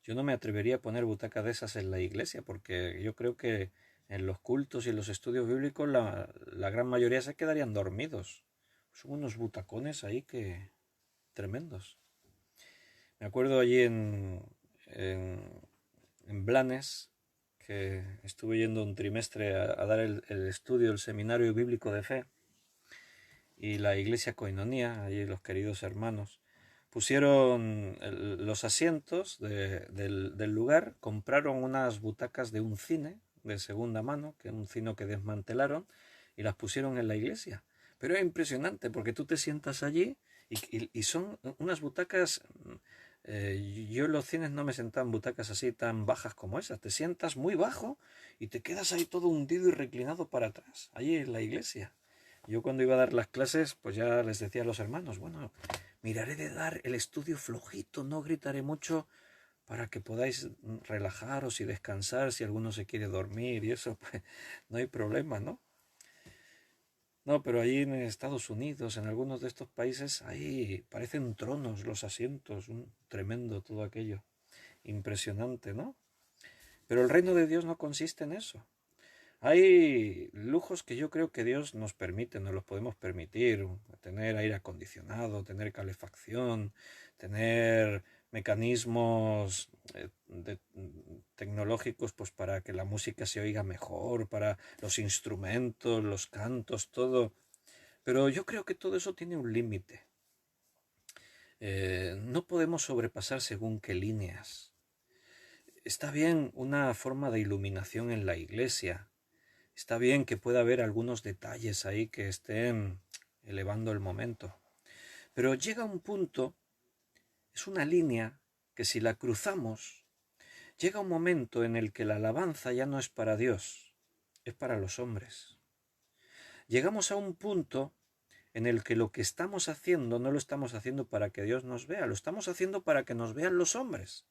Yo no me atrevería a poner butacas de esas en la iglesia porque yo creo que en los cultos y en los estudios bíblicos la gran mayoría se quedarían dormidos. Son unos butacones ahí que tremendos. Me acuerdo allí en Blanes que estuve yendo un trimestre a dar el estudio, el seminario bíblico de fe, y la iglesia Koinonía, allí los queridos hermanos, pusieron los asientos del lugar, compraron unas butacas de un cine de segunda mano, que es un cine que desmantelaron, y las pusieron en la iglesia. Pero es impresionante porque tú te sientas allí y son unas butacas. Yo en los cines no me sentaba en butacas así tan bajas como esas. Te sientas muy bajo y te quedas ahí todo hundido y reclinado para atrás, allí en la iglesia. Yo cuando iba a dar las clases, pues ya les decía a los hermanos, bueno, miraré de dar el estudio flojito, no gritaré mucho para que podáis relajaros y descansar si alguno se quiere dormir y eso, pues no hay problema, ¿no? No, pero allí en Estados Unidos, en algunos de estos países, ahí parecen tronos los asientos, un tremendo todo aquello. Impresionante, ¿no? Pero el reino de Dios no consiste en eso. Hay lujos que yo creo que Dios nos permite, nos los podemos permitir, tener aire acondicionado, tener calefacción, tener mecanismos tecnológicos pues para que la música se oiga mejor, para los instrumentos, los cantos, todo. Pero yo creo que todo eso tiene un límite. No podemos sobrepasar según qué líneas. Está bien una forma de iluminación en la iglesia. Está bien que pueda haber algunos detalles ahí que estén elevando el momento. Pero llega un punto, es una línea que si la cruzamos, llega un momento en el que la alabanza ya no es para Dios, es para los hombres. Llegamos a un punto en el que lo que estamos haciendo no lo estamos haciendo para que Dios nos vea, lo estamos haciendo para que nos vean los hombres.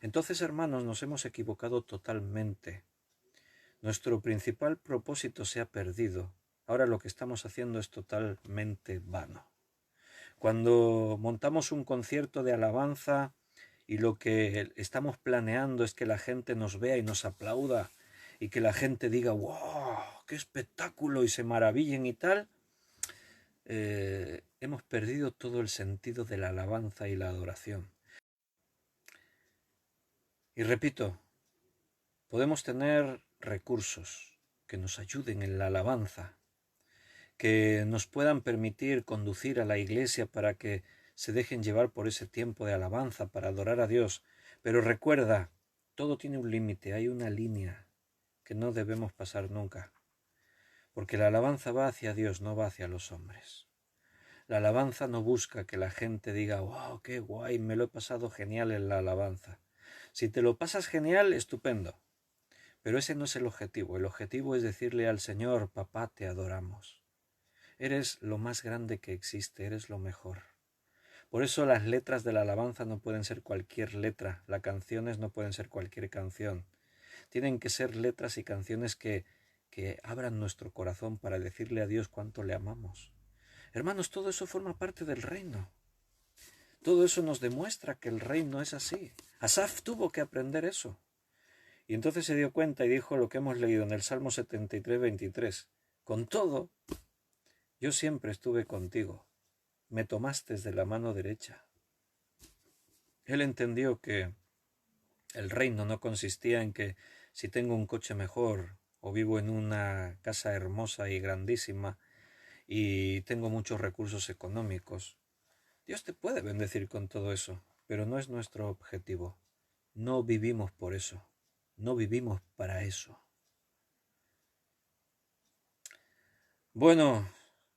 Entonces, hermanos, nos hemos equivocado totalmente. Nuestro principal propósito se ha perdido. Ahora lo que estamos haciendo es totalmente vano. Cuando montamos un concierto de alabanza y lo que estamos planeando es que la gente nos vea y nos aplauda y que la gente diga ¡wow! ¡Qué espectáculo! Y se maravillen y tal, hemos perdido todo el sentido de la alabanza y la adoración. Y repito, podemos tener recursos que nos ayuden en la alabanza, que nos puedan permitir conducir a la iglesia para que se dejen llevar por ese tiempo de alabanza, para adorar a Dios. Pero recuerda, todo tiene un límite, hay una línea que no debemos pasar nunca, porque la alabanza va hacia Dios, no va hacia los hombres. La alabanza no busca que la gente diga, wow, qué guay, me lo he pasado genial en la alabanza. Si te lo pasas genial, estupendo. Pero ese no es el objetivo. El objetivo es decirle al Señor, papá, te adoramos. Eres lo más grande que existe, eres lo mejor. Por eso las letras de la alabanza no pueden ser cualquier letra, las canciones no pueden ser cualquier canción. Tienen que ser letras y canciones que abran nuestro corazón para decirle a Dios cuánto le amamos. Hermanos, todo eso forma parte del reino. Todo eso nos demuestra que el reino es así. Asaf tuvo que aprender eso. Y entonces se dio cuenta y dijo lo que hemos leído en el Salmo 73, 23. Con todo, yo siempre estuve contigo. Me tomaste de la mano derecha. Él entendió que el reino no consistía en que si tengo un coche mejor o vivo en una casa hermosa y grandísima y tengo muchos recursos económicos. Dios te puede bendecir con todo eso, pero no es nuestro objetivo. No vivimos por eso. No vivimos para eso. Bueno,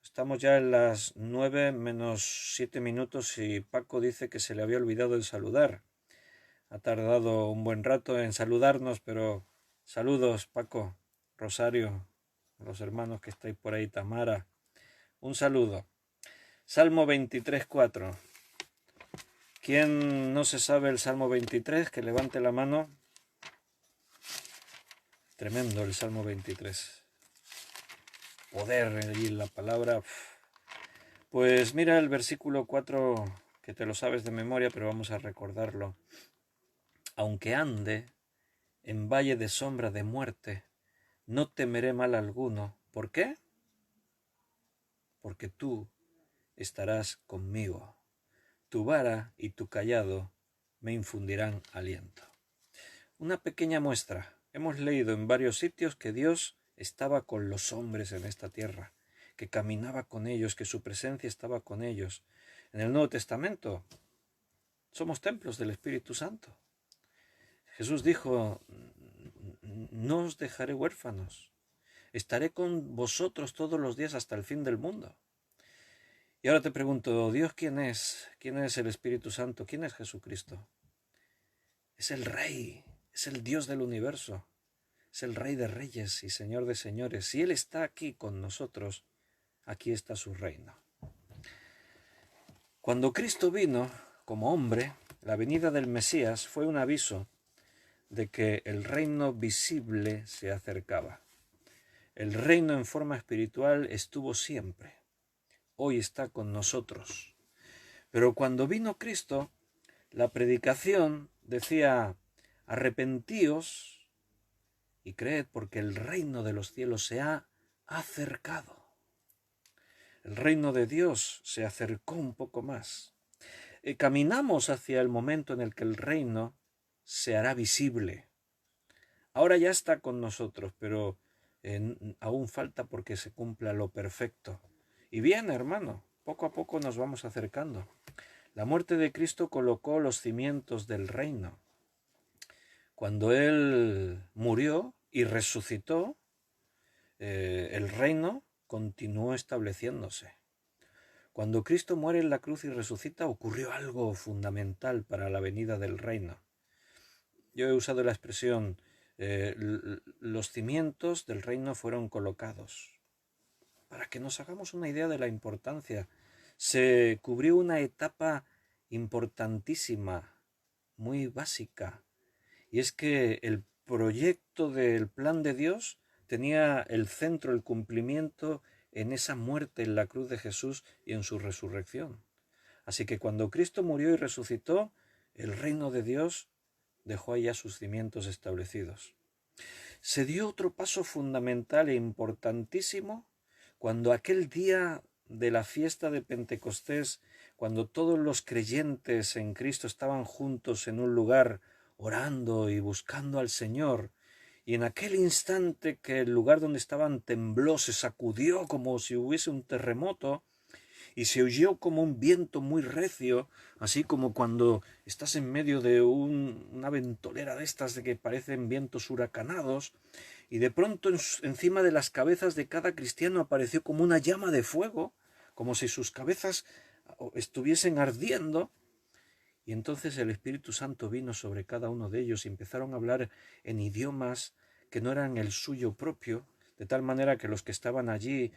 estamos ya en las 9 menos 7 minutos y Paco dice que se le había olvidado el saludar. Ha tardado un buen rato en saludarnos, pero saludos Paco, Rosario, a los hermanos que estáis por ahí, Tamara. Un saludo. Salmo 23, 4. ¿Quién no se sabe el Salmo 23? Que levante la mano. Tremendo el Salmo 23. Poder y la palabra. Pues mira el versículo 4, que te lo sabes de memoria, pero vamos a recordarlo. Aunque ande en valle de sombra de muerte, no temeré mal alguno. ¿Por qué? Porque tú estarás conmigo. Tu vara y tu cayado me infundirán aliento. Una pequeña muestra. Hemos leído en varios sitios que Dios estaba con los hombres en esta tierra, que caminaba con ellos, que su presencia estaba con ellos. En el Nuevo Testamento somos templos del Espíritu Santo. Jesús dijo, no os dejaré huérfanos, estaré con vosotros todos los días hasta el fin del mundo. Y ahora te pregunto, ¿Dios quién es? ¿Quién es el Espíritu Santo? ¿Quién es Jesucristo? Es el Rey, es el Dios del universo, es el Rey de reyes y Señor de señores. Si Él está aquí con nosotros, aquí está su reino. Cuando Cristo vino como hombre, la venida del Mesías fue un aviso de que el reino visible se acercaba. El reino en forma espiritual estuvo siempre. Hoy está con nosotros. Pero cuando vino Cristo, la predicación decía: arrepentíos y creed, porque el reino de los cielos se ha acercado. El reino de Dios se acercó un poco más. Caminamos hacia el momento en el que el reino se hará visible. Ahora ya está con nosotros, pero aún falta porque se cumpla lo perfecto. Y bien, hermano, poco a poco nos vamos acercando. La muerte de Cristo colocó los cimientos del reino. Cuando Él murió y resucitó, el reino continuó estableciéndose. Cuando Cristo muere en la cruz y resucita, ocurrió algo fundamental para la venida del reino. Yo he usado la expresión, los cimientos del reino fueron colocados. Para que nos hagamos una idea de la importancia, se cubrió una etapa importantísima, muy básica, y es que el proyecto del plan de Dios tenía el centro, el cumplimiento en esa muerte en la cruz de Jesús y en su resurrección. Así que cuando Cristo murió y resucitó, el reino de Dios dejó allá sus cimientos establecidos. Se dio otro paso fundamental e importantísimo cuando aquel día de la fiesta de Pentecostés, cuando todos los creyentes en Cristo estaban juntos en un lugar orando y buscando al Señor, y en aquel instante que el lugar donde estaban tembló, se sacudió como si hubiese un terremoto, y se oyó como un viento muy recio, así como cuando estás en medio de una ventolera de estas de que parecen vientos huracanados, y de pronto encima de las cabezas de cada cristiano apareció como una llama de fuego, como si sus cabezas estuviesen ardiendo, y entonces el Espíritu Santo vino sobre cada uno de ellos y empezaron a hablar en idiomas que no eran el suyo propio, de tal manera que los que estaban allí,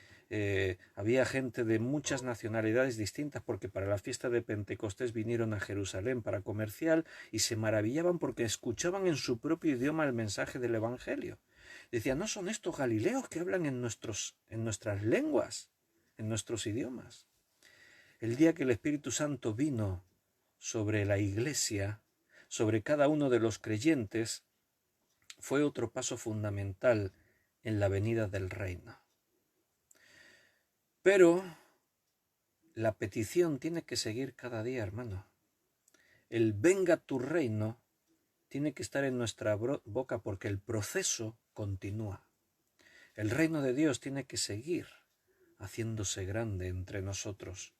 había gente de muchas nacionalidades distintas, porque para la fiesta de Pentecostés vinieron a Jerusalén para comercial y se maravillaban porque escuchaban en su propio idioma el mensaje del Evangelio. Decían: ¿no son estos galileos que hablan en nuestras lenguas, en nuestros idiomas? El día que el Espíritu Santo vino sobre la Iglesia, sobre cada uno de los creyentes, fue otro paso fundamental en la venida del reino. Pero la petición tiene que seguir cada día, hermano. El venga tu reino tiene que estar en nuestra boca, porque el proceso continúa. El reino de Dios tiene que seguir haciéndose grande entre nosotros,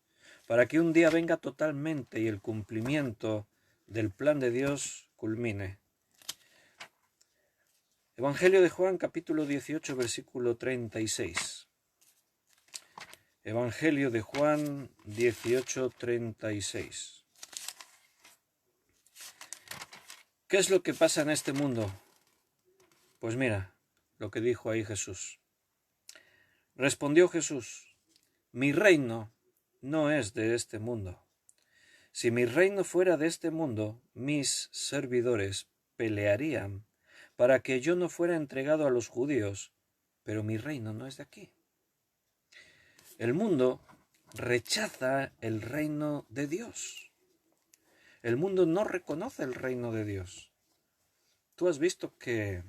para que un día venga totalmente y el cumplimiento del plan de Dios culmine. Evangelio de Juan, capítulo 18, versículo 36. Evangelio de Juan 18, 36. ¿Qué es lo que pasa en este mundo? Pues mira lo que dijo ahí Jesús. Respondió Jesús: mi reino no es de este mundo. Si mi reino fuera de este mundo, mis servidores pelearían para que yo no fuera entregado a los judíos, pero mi reino no es de aquí. El mundo rechaza el reino de Dios. El mundo no reconoce el reino de Dios. Tú has visto que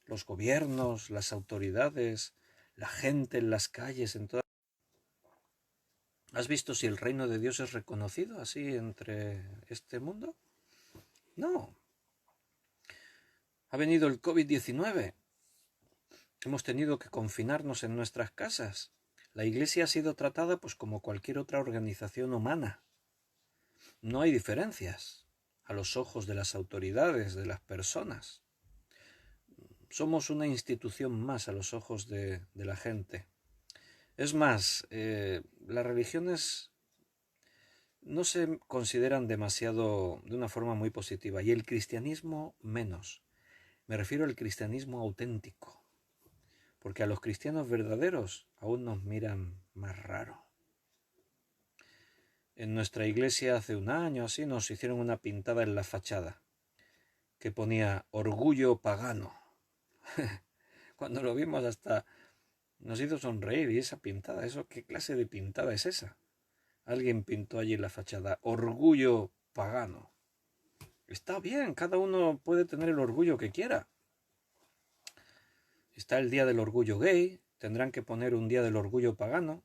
los gobiernos, las autoridades, la gente en las calles, en todas... ¿Has visto si el reino de Dios es reconocido así entre este mundo? No. Ha venido el COVID-19. Hemos tenido que confinarnos en nuestras casas. La Iglesia ha sido tratada pues como cualquier otra organización humana. No hay diferencias a los ojos de las autoridades, de las personas. Somos una institución más a los ojos de la gente. Es más, las religiones no se consideran demasiado, de una forma muy positiva, y el cristianismo menos. Me refiero al cristianismo auténtico, porque a los cristianos verdaderos aún nos miran más raro. En nuestra iglesia hace un año así nos hicieron una pintada en la fachada que ponía orgullo pagano. Cuando lo vimos hasta Nos hizo sonreír. ¿Y esa pintada? ¿Qué clase de pintada es esa? Alguien pintó allí en la fachada: orgullo pagano. Está bien, cada uno puede tener el orgullo que quiera. Está el día del orgullo gay, tendrán que poner un día del orgullo pagano.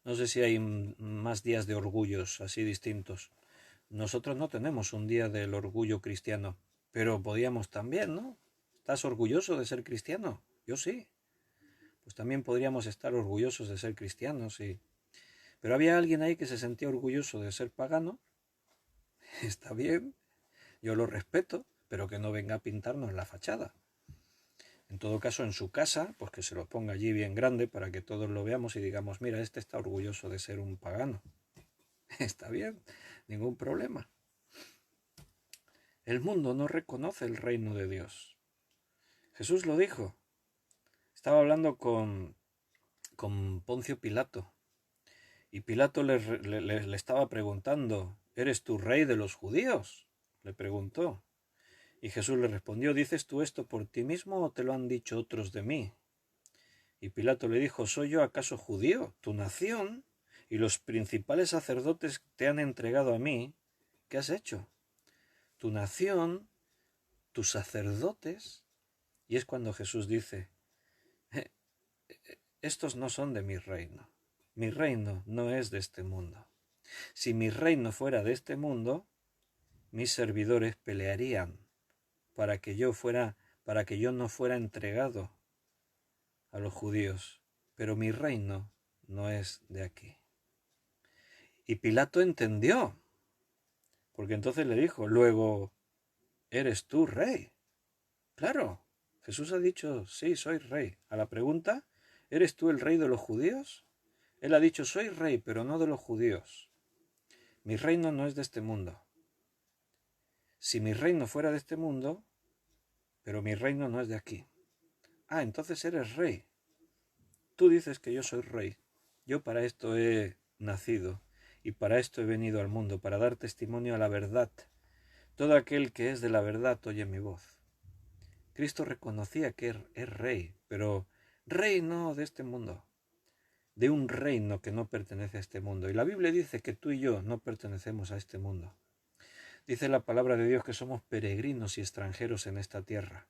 No sé si hay más días de orgullos así distintos. Nosotros no tenemos un día del orgullo cristiano, pero podíamos también, ¿no? ¿Estás orgulloso de ser cristiano? Yo sí. Pues también podríamos estar orgullosos de ser cristianos, sí. Pero había alguien ahí que se sentía orgulloso de ser pagano. Está bien, yo lo respeto, pero que no venga a pintarnos la fachada. En todo caso, en su casa, pues que se lo ponga allí bien grande para que todos lo veamos y digamos: mira, este está orgulloso de ser un pagano. Está bien, ningún problema. El mundo no reconoce el reino de Dios. Jesús lo dijo. Estaba hablando con Poncio Pilato, y Pilato le estaba preguntando: ¿eres tú rey de los judíos?, le preguntó. Y Jesús le respondió: ¿dices tú esto por ti mismo o te lo han dicho otros de mí? Y Pilato le dijo: ¿soy yo acaso judío? Tu nación y los principales sacerdotes te han entregado a mí. ¿Qué has hecho? Tu nación, tus sacerdotes. Y es cuando Jesús dice: estos no son de mi reino. Mi reino no es de este mundo. Si mi reino fuera de este mundo, mis servidores pelearían para que yo no fuera entregado a los judíos. Pero mi reino no es de aquí. Y Pilato entendió, porque entonces le dijo: luego, ¿eres tú rey? Claro, Jesús ha dicho: sí, soy rey. A la pregunta: ¿eres tú el rey de los judíos? Él ha dicho: soy rey, pero no de los judíos. Mi reino no es de este mundo. Si mi reino fuera de este mundo, pero mi reino no es de aquí. Ah, entonces eres rey. Tú dices que yo soy rey. Yo para esto he nacido y para esto he venido al mundo, para dar testimonio a la verdad. Todo aquel que es de la verdad oye mi voz. Cristo reconocía que es rey, pero rey no de este mundo, de un reino que no pertenece a este mundo. Y la Biblia dice que tú y yo no pertenecemos a este mundo. Dice la palabra de Dios que somos peregrinos y extranjeros en esta tierra.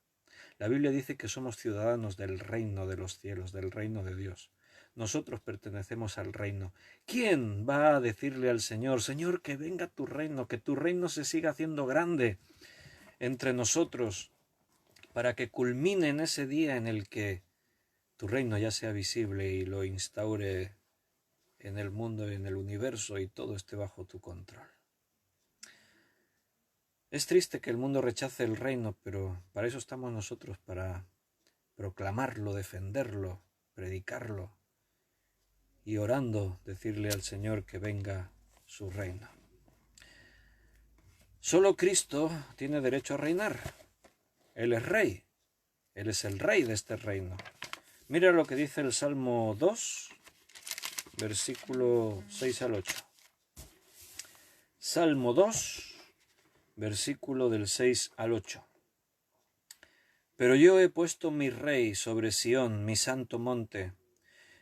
La Biblia dice que somos ciudadanos del reino de los cielos, del reino de Dios. Nosotros pertenecemos al reino. ¿Quién va a decirle al Señor: Señor, que venga tu reino, que tu reino se siga haciendo grande entre nosotros, para que culmine en ese día en el que tu reino ya sea visible y lo instaure en el mundo y en el universo y todo esté bajo tu control? Es triste que el mundo rechace el reino, pero para eso estamos nosotros, para proclamarlo, defenderlo, predicarlo y orando decirle al Señor que venga su reino. Solo Cristo tiene derecho a reinar. Él es rey. Él es el rey de este reino. Mira lo que dice el Salmo 2, versículo 6 al 8. Salmo 2, versículo del 6 al 8. Pero yo he puesto mi rey sobre Sión, mi santo monte.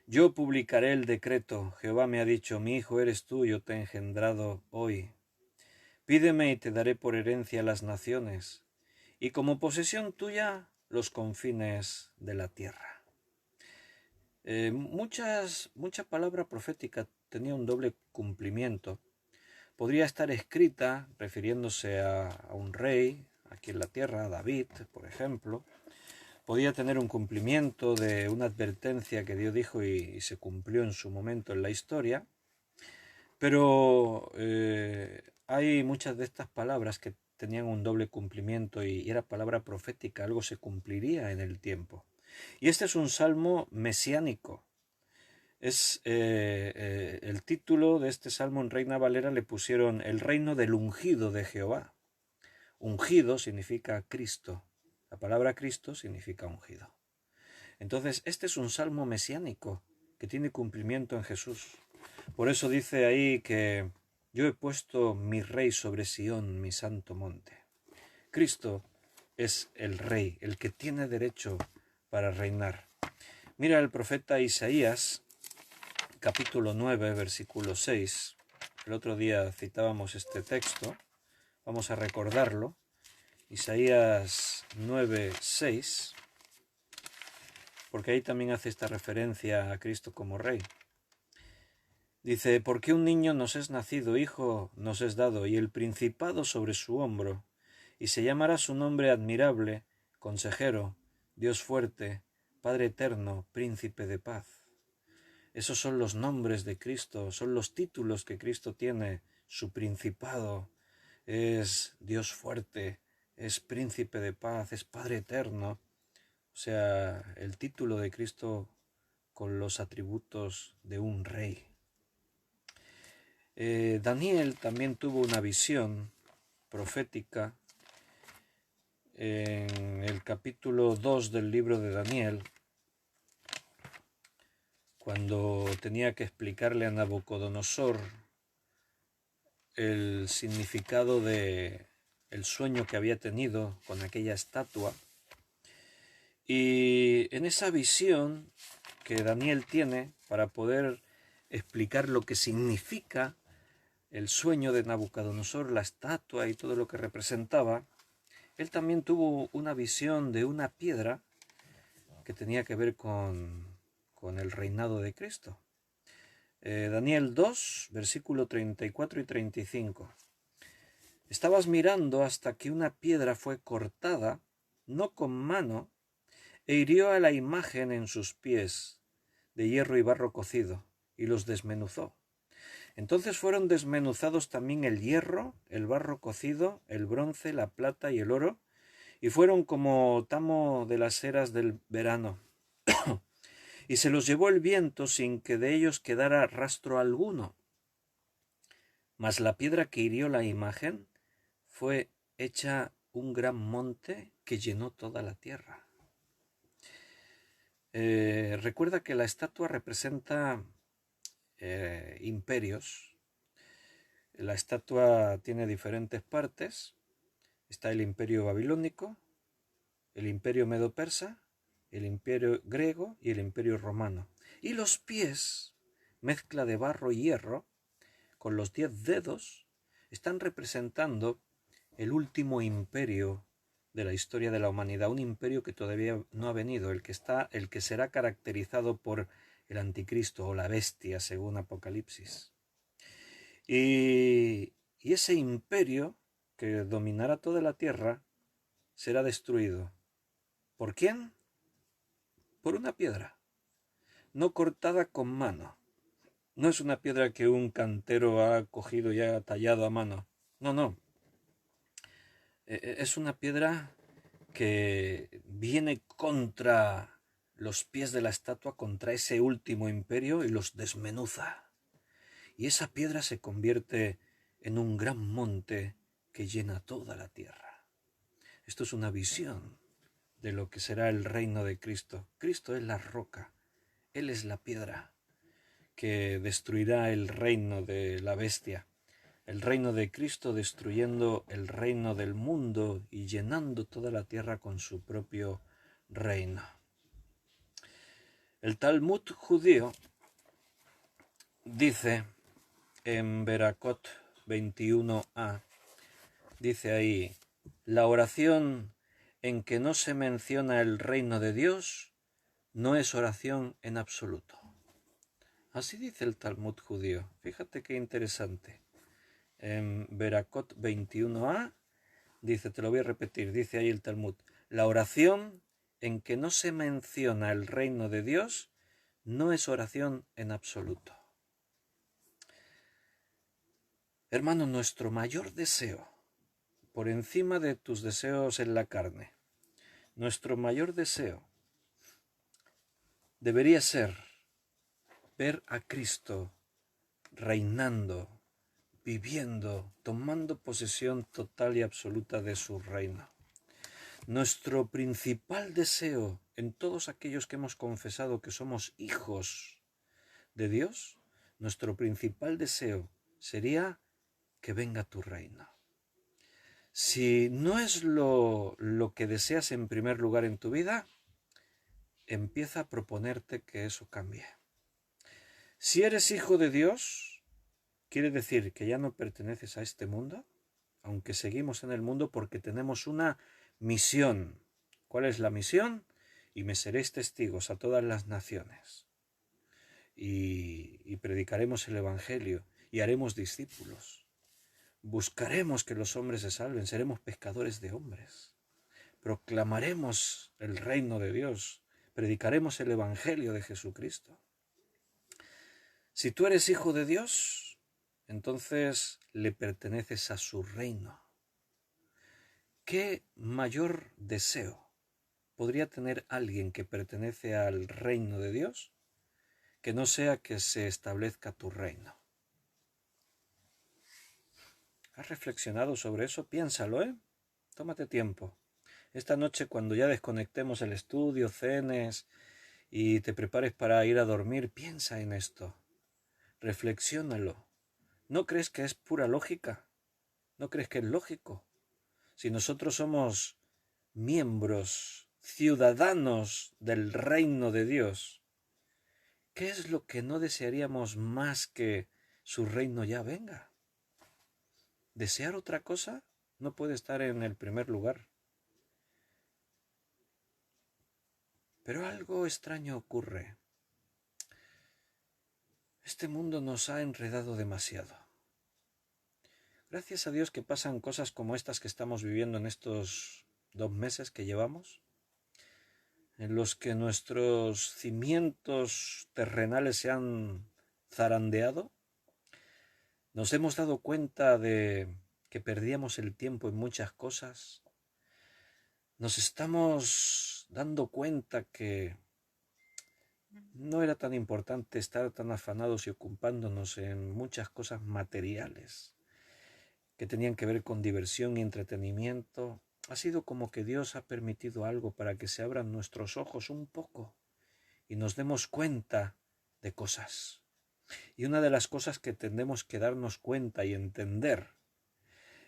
Yo publicaré el decreto. Jehová me ha dicho: mi hijo eres tú, yo te he engendrado hoy. Pídeme y te daré por herencia las naciones, y como posesión tuya los confines de la tierra. Mucha palabra profética tenía un doble cumplimiento. Podría estar escrita refiriéndose a un rey aquí en la tierra, a David, por ejemplo. Podía tener un cumplimiento de una advertencia que Dios dijo y se cumplió en su momento en la historia. Pero hay muchas de estas palabras que tenían un doble cumplimiento y era palabra profética, algo se cumpliría en el tiempo. Y este es un salmo mesiánico. Es el título de este salmo en Reina Valera le pusieron: el reino del ungido de Jehová. Ungido significa Cristo. La palabra Cristo significa ungido. Entonces, este es un salmo mesiánico que tiene cumplimiento en Jesús. Por eso dice ahí que yo he puesto mi rey sobre Sión, mi santo monte. Cristo es el rey, el que tiene derecho para reinar. Mira el profeta Isaías, capítulo 9, versículo 6. El otro día citábamos este texto, vamos a recordarlo. Isaías 9, 6, porque ahí también hace esta referencia a Cristo como Rey. Dice, porque un niño nos es nacido, hijo nos es dado, y el principado sobre su hombro, y se llamará su nombre admirable, consejero, Dios fuerte, Padre eterno, príncipe de paz. Esos son los nombres de Cristo, son los títulos que Cristo tiene, su principado, es Dios fuerte, es príncipe de paz, es Padre eterno. O sea, el título de Cristo con los atributos de un rey. Daniel también tuvo una visión profética en el capítulo 2 del libro de Daniel, cuando tenía que explicarle a Nabucodonosor el significado de el sueño que había tenido con aquella estatua. Y en esa visión que Daniel tiene para poder explicar lo que significa el sueño de Nabucodonosor, la estatua y todo lo que representaba, él también tuvo una visión de una piedra que tenía que ver con el reinado de Cristo. Daniel 2, versículo 34 y 35. Estabas mirando hasta que una piedra fue cortada, no con mano, e hirió a la imagen en sus pies, de hierro y barro cocido, y los desmenuzó. Entonces fueron desmenuzados también el hierro, el barro cocido, el bronce, la plata y el oro, y fueron como tamo de las eras del verano. Y se los llevó el viento sin que de ellos quedara rastro alguno. Mas la piedra que hirió la imagen fue hecha un gran monte que llenó toda la tierra. Recuerda que la estatua representa imperios. La estatua tiene diferentes partes. Está el imperio babilónico, el imperio medo-persa, el imperio griego y el imperio romano. Y los pies, mezcla de barro y hierro, con los 10 dedos, están representando el último imperio de la historia de la humanidad, un imperio que todavía no ha venido, el que será caracterizado por el anticristo o la bestia, según Apocalipsis. Y ese imperio que dominará toda la tierra será destruido. ¿Por quién? Por una piedra, no cortada con mano. No es una piedra que un cantero ha cogido y ha tallado a mano. No, no. Es una piedra que viene contra los pies de la estatua, contra ese último imperio, y los desmenuza. Y esa piedra se convierte en un gran monte que llena toda la tierra. Esto es una visión de lo que será el reino de Cristo. Cristo es la roca, Él es la piedra que destruirá el reino de la bestia. El reino de Cristo destruyendo el reino del mundo y llenando toda la tierra con su propio reino. El Talmud judío dice en Beracot 21a, dice ahí, la oración en que no se menciona el reino de Dios no es oración en absoluto. Así dice el Talmud judío. Fíjate qué interesante. En Beracot 21a dice, te lo voy a repetir, dice ahí el Talmud, la oración en que no se menciona el reino de Dios no es oración en absoluto. Hermano, nuestro mayor deseo, por encima de tus deseos en la carne, nuestro mayor deseo debería ser ver a Cristo reinando, viviendo, tomando posesión total y absoluta de su reino. Nuestro principal deseo en todos aquellos que hemos confesado que somos hijos de Dios, nuestro principal deseo sería que venga tu reino. Si no es lo que deseas en primer lugar en tu vida, empieza a proponerte que eso cambie. Si eres hijo de Dios, quiere decir que ya no perteneces a este mundo, aunque seguimos en el mundo porque tenemos una misión. ¿Cuál es la misión? Y me seréis testigos a todas las naciones. Y predicaremos el Evangelio y haremos discípulos. Buscaremos que los hombres se salven, seremos pescadores de hombres. Proclamaremos el reino de Dios, predicaremos el Evangelio de Jesucristo. Si tú eres hijo de Dios, entonces le perteneces a su reino. ¿Qué mayor deseo podría tener alguien que pertenece al reino de Dios que no sea que se establezca tu reino? ¿Has reflexionado sobre eso? Piénsalo, ¿eh? Tómate tiempo. Esta noche, cuando ya desconectemos el estudio, cenes y te prepares para ir a dormir, piensa en esto. Reflexiónalo. ¿No crees que es pura lógica? ¿No crees que es lógico? Si nosotros somos miembros, ciudadanos del reino de Dios, ¿qué es lo que no desearíamos más que su reino ya venga? ¿Desear otra cosa? No puede estar en el primer lugar. Pero algo extraño ocurre. Este mundo nos ha enredado demasiado. Gracias a Dios que pasan cosas como estas que estamos viviendo en estos 2 meses que llevamos, en los que nuestros cimientos terrenales se han zarandeado. Nos hemos dado cuenta de que perdíamos el tiempo en muchas cosas. Nos estamos dando cuenta que no era tan importante estar tan afanados y ocupándonos en muchas cosas materiales que tenían que ver con diversión y entretenimiento. Ha sido como que Dios ha permitido algo para que se abran nuestros ojos un poco y nos demos cuenta de cosas. Y una de las cosas que tenemos que darnos cuenta y entender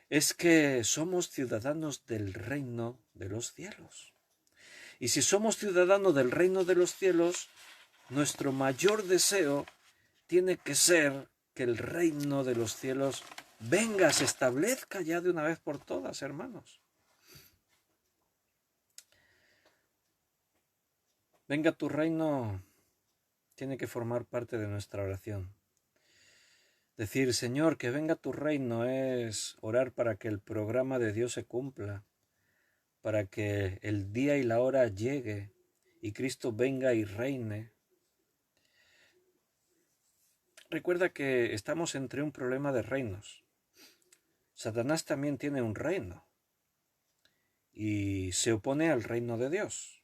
es que somos ciudadanos del reino de los cielos. Y si somos ciudadanos del reino de los cielos, nuestro mayor deseo tiene que ser que el reino de los cielos venga, se establezca ya de una vez por todas, hermanos. Venga tu reino tiene que formar parte de nuestra oración. Decir, Señor, que venga tu reino es orar para que el programa de Dios se cumpla, para que el día y la hora llegue y Cristo venga y reine. Recuerda que estamos entre un problema de reinos. Satanás también tiene un reino y se opone al reino de Dios.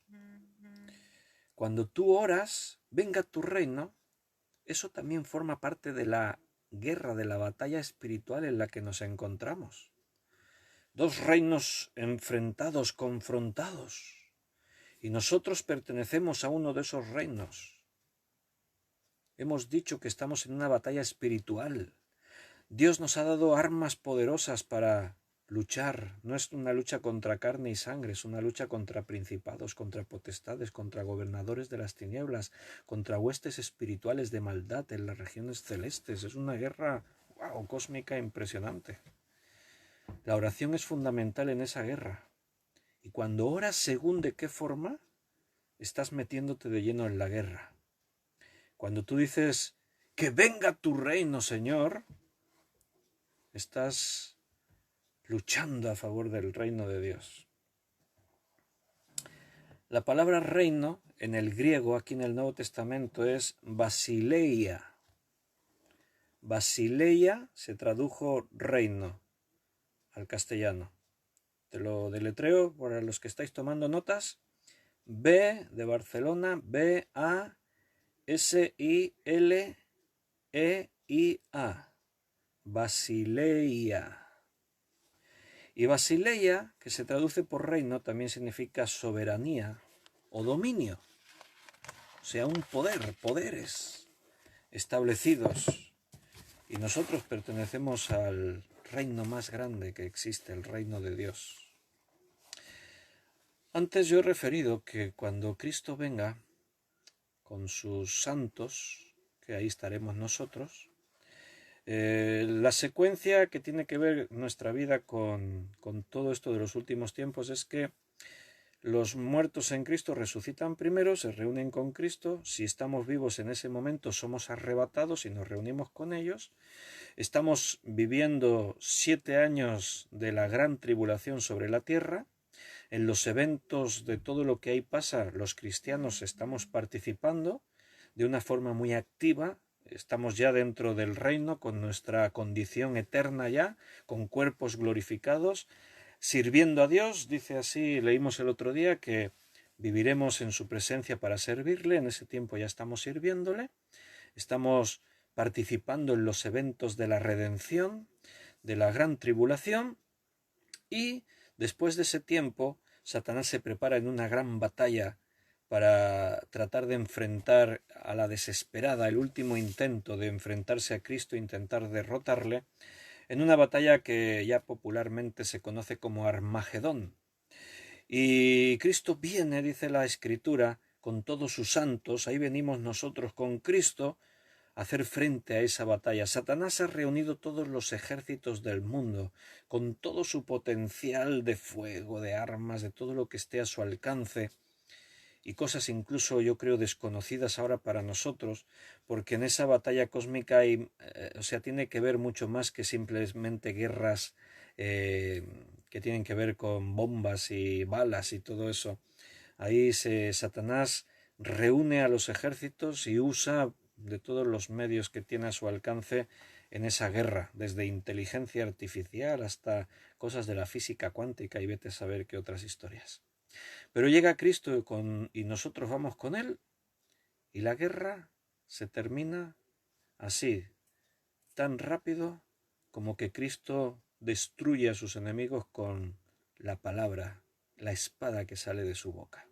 Cuando tú oras, venga tu reino, eso también forma parte de la guerra, de la batalla espiritual en la que nos encontramos. 2 reinos enfrentados, confrontados, y nosotros pertenecemos a uno de esos reinos. Hemos dicho que estamos en una batalla espiritual. Dios nos ha dado armas poderosas para luchar. No es una lucha contra carne y sangre, es una lucha contra principados, contra potestades, contra gobernadores de las tinieblas, contra huestes espirituales de maldad en las regiones celestes. Es una guerra, cósmica impresionante. La oración es fundamental en esa guerra. Y cuando oras según de qué forma, estás metiéndote de lleno en la guerra. Cuando tú dices, que venga tu reino, Señor, estás luchando a favor del reino de Dios. La palabra reino en el griego, aquí en el Nuevo Testamento, es basileia. Basileia se tradujo reino al castellano. Te lo deletreo para los que estáis tomando notas. B de Barcelona, B-A-S-I-L-E-I-A. Basileia. Y Basileia, que se traduce por reino, también significa soberanía o dominio. O sea, un poder, poderes establecidos. Y nosotros pertenecemos al reino más grande que existe, el reino de Dios. Antes yo he referido que cuando Cristo venga con sus santos, que ahí estaremos nosotros, la secuencia que tiene que ver nuestra vida con todo esto de los últimos tiempos es que los muertos en Cristo resucitan primero, se reúnen con Cristo, si estamos vivos en ese momento somos arrebatados y nos reunimos con ellos. Estamos viviendo 7 años de la gran tribulación sobre la tierra. En los eventos de todo lo que ahí pasa, los cristianos estamos participando de una forma muy activa. Estamos ya dentro del reino con nuestra condición eterna ya, con cuerpos glorificados, sirviendo a Dios. Dice así, leímos el otro día, que viviremos en su presencia para servirle. En ese tiempo ya estamos sirviéndole. Estamos participando en los eventos de la redención, de la gran tribulación, y después de ese tiempo Satanás se prepara en una gran batalla para tratar de enfrentar a la desesperada, el último intento de enfrentarse a Cristo, intentar derrotarle, en una batalla que ya popularmente se conoce como Armagedón. Y Cristo viene, dice la Escritura, con todos sus santos, ahí venimos nosotros con Cristo, hacer frente a esa batalla. Satanás ha reunido todos los ejércitos del mundo, con todo su potencial de fuego, de armas, de todo lo que esté a su alcance, y cosas incluso yo creo desconocidas ahora para nosotros, porque en esa batalla cósmica hay, tiene que ver mucho más que simplemente guerras que tienen que ver con bombas y balas y todo eso. Ahí Satanás reúne a los ejércitos y usa de todos los medios que tiene a su alcance en esa guerra, desde inteligencia artificial hasta cosas de la física cuántica y vete a saber qué otras historias. Pero llega Cristo y nosotros vamos con él y la guerra se termina así, tan rápido como que Cristo destruye a sus enemigos con la palabra, la espada que sale de su boca.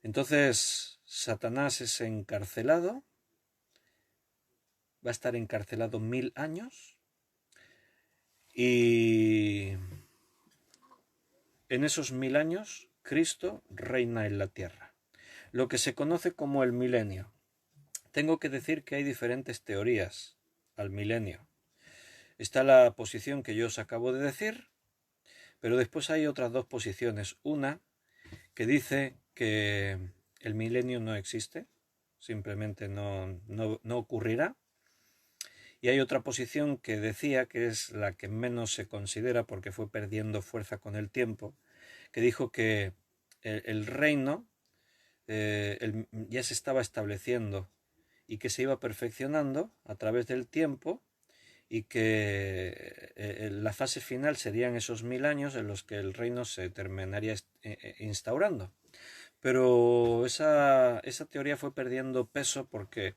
Entonces Satanás es encarcelado, va a estar encarcelado 1000 años y en esos 1000 años Cristo reina en la tierra, lo que se conoce como el milenio. Tengo que decir que hay diferentes teorías al milenio. Está la posición que yo os acabo de decir, pero después hay otras dos posiciones. Una que dice que el milenio no existe, simplemente no ocurrirá. Y hay otra posición que decía, que es la que menos se considera porque fue perdiendo fuerza con el tiempo, que dijo que el reino ya se estaba estableciendo y que se iba perfeccionando a través del tiempo y que la fase final serían esos 1000 años en los que el reino se terminaría instaurando. Pero esa teoría fue perdiendo peso porque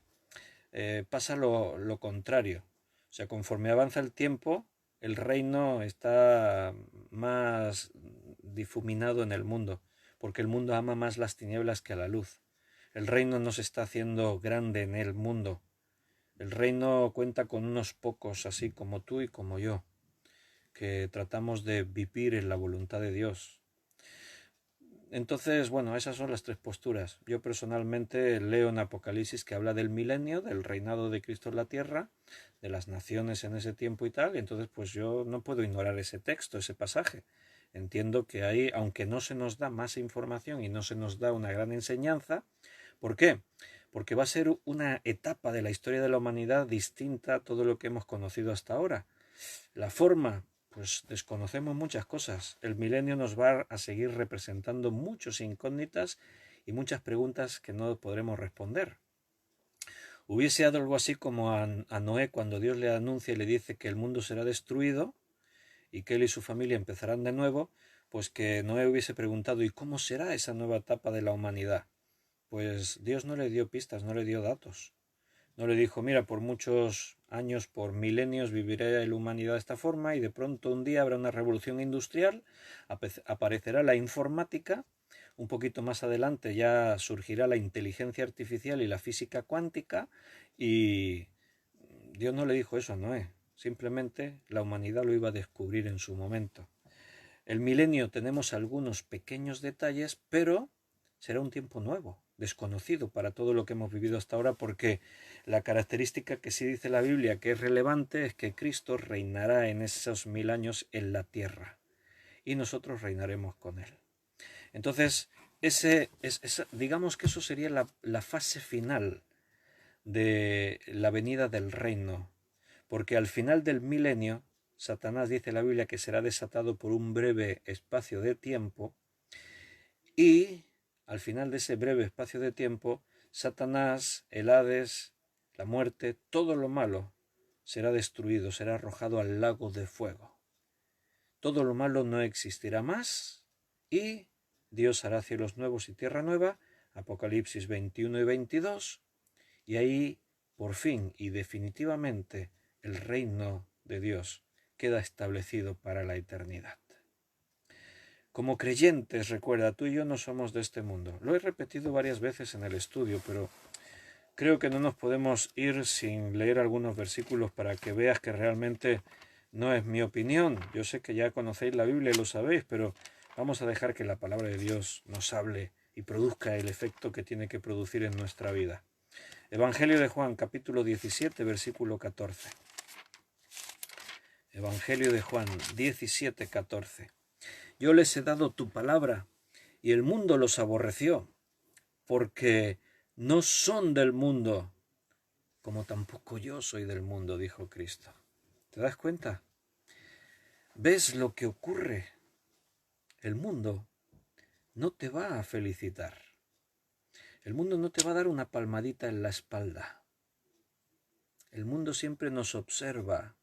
pasa lo contrario. O sea, conforme avanza el tiempo, el reino está más difuminado en el mundo, porque el mundo ama más las tinieblas que a la luz. El reino no se está haciendo grande en el mundo. El reino cuenta con unos pocos, así como tú y como yo, que tratamos de vivir en la voluntad de Dios. Entonces, bueno, esas son las tres posturas. Yo personalmente leo en Apocalipsis que habla del milenio, del reinado de Cristo en la tierra, de las naciones en ese tiempo y tal, y entonces pues yo no puedo ignorar ese texto, ese pasaje. Entiendo que ahí, aunque no se nos da más información y no se nos da una gran enseñanza, ¿por qué? Porque va a ser una etapa de la historia de la humanidad distinta a todo lo que hemos conocido hasta ahora. La forma, pues desconocemos muchas cosas. El milenio nos va a seguir representando muchas incógnitas y muchas preguntas que no podremos responder. Hubiese algo así como a Noé cuando Dios le anuncia y le dice que el mundo será destruido y que él y su familia empezarán de nuevo, pues que Noé hubiese preguntado ¿y cómo será esa nueva etapa de la humanidad? Pues Dios no le dio pistas, no le dio datos. No le dijo, mira, por muchos años, por milenios vivirá la humanidad de esta forma y de pronto un día habrá una revolución industrial, aparecerá la informática, un poquito más adelante ya surgirá la inteligencia artificial y la física cuántica y Dios no le dijo eso a Noé, simplemente la humanidad lo iba a descubrir en su momento. El milenio tenemos algunos pequeños detalles, pero será un tiempo nuevo, desconocido para todo lo que hemos vivido hasta ahora, porque la característica que sí dice la Biblia que es relevante es que Cristo reinará en esos 1000 años en la tierra y nosotros reinaremos con él. Entonces, digamos que eso sería la fase final de la venida del reino, porque al final del milenio, Satanás dice la Biblia que será desatado por un breve espacio de tiempo y al final de ese breve espacio de tiempo, Satanás, el Hades, la muerte, todo lo malo será destruido, será arrojado al lago de fuego. Todo lo malo no existirá más y Dios hará cielos nuevos y tierra nueva, Apocalipsis 21 y 22, y ahí, por fin y definitivamente, el reino de Dios queda establecido para la eternidad. Como creyentes, recuerda, tú y yo no somos de este mundo. Lo he repetido varias veces en el estudio, pero creo que no nos podemos ir sin leer algunos versículos para que veas que realmente no es mi opinión. Yo sé que ya conocéis la Biblia y lo sabéis, pero vamos a dejar que la palabra de Dios nos hable y produzca el efecto que tiene que producir en nuestra vida. Evangelio de Juan, capítulo 17, versículo 14. Evangelio de Juan 17, 14. Yo les he dado tu palabra y el mundo los aborreció, porque no son del mundo, como tampoco yo soy del mundo, dijo Cristo. ¿Te das cuenta? ¿Ves lo que ocurre? El mundo no te va a felicitar. El mundo no te va a dar una palmadita en la espalda. El mundo siempre nos observa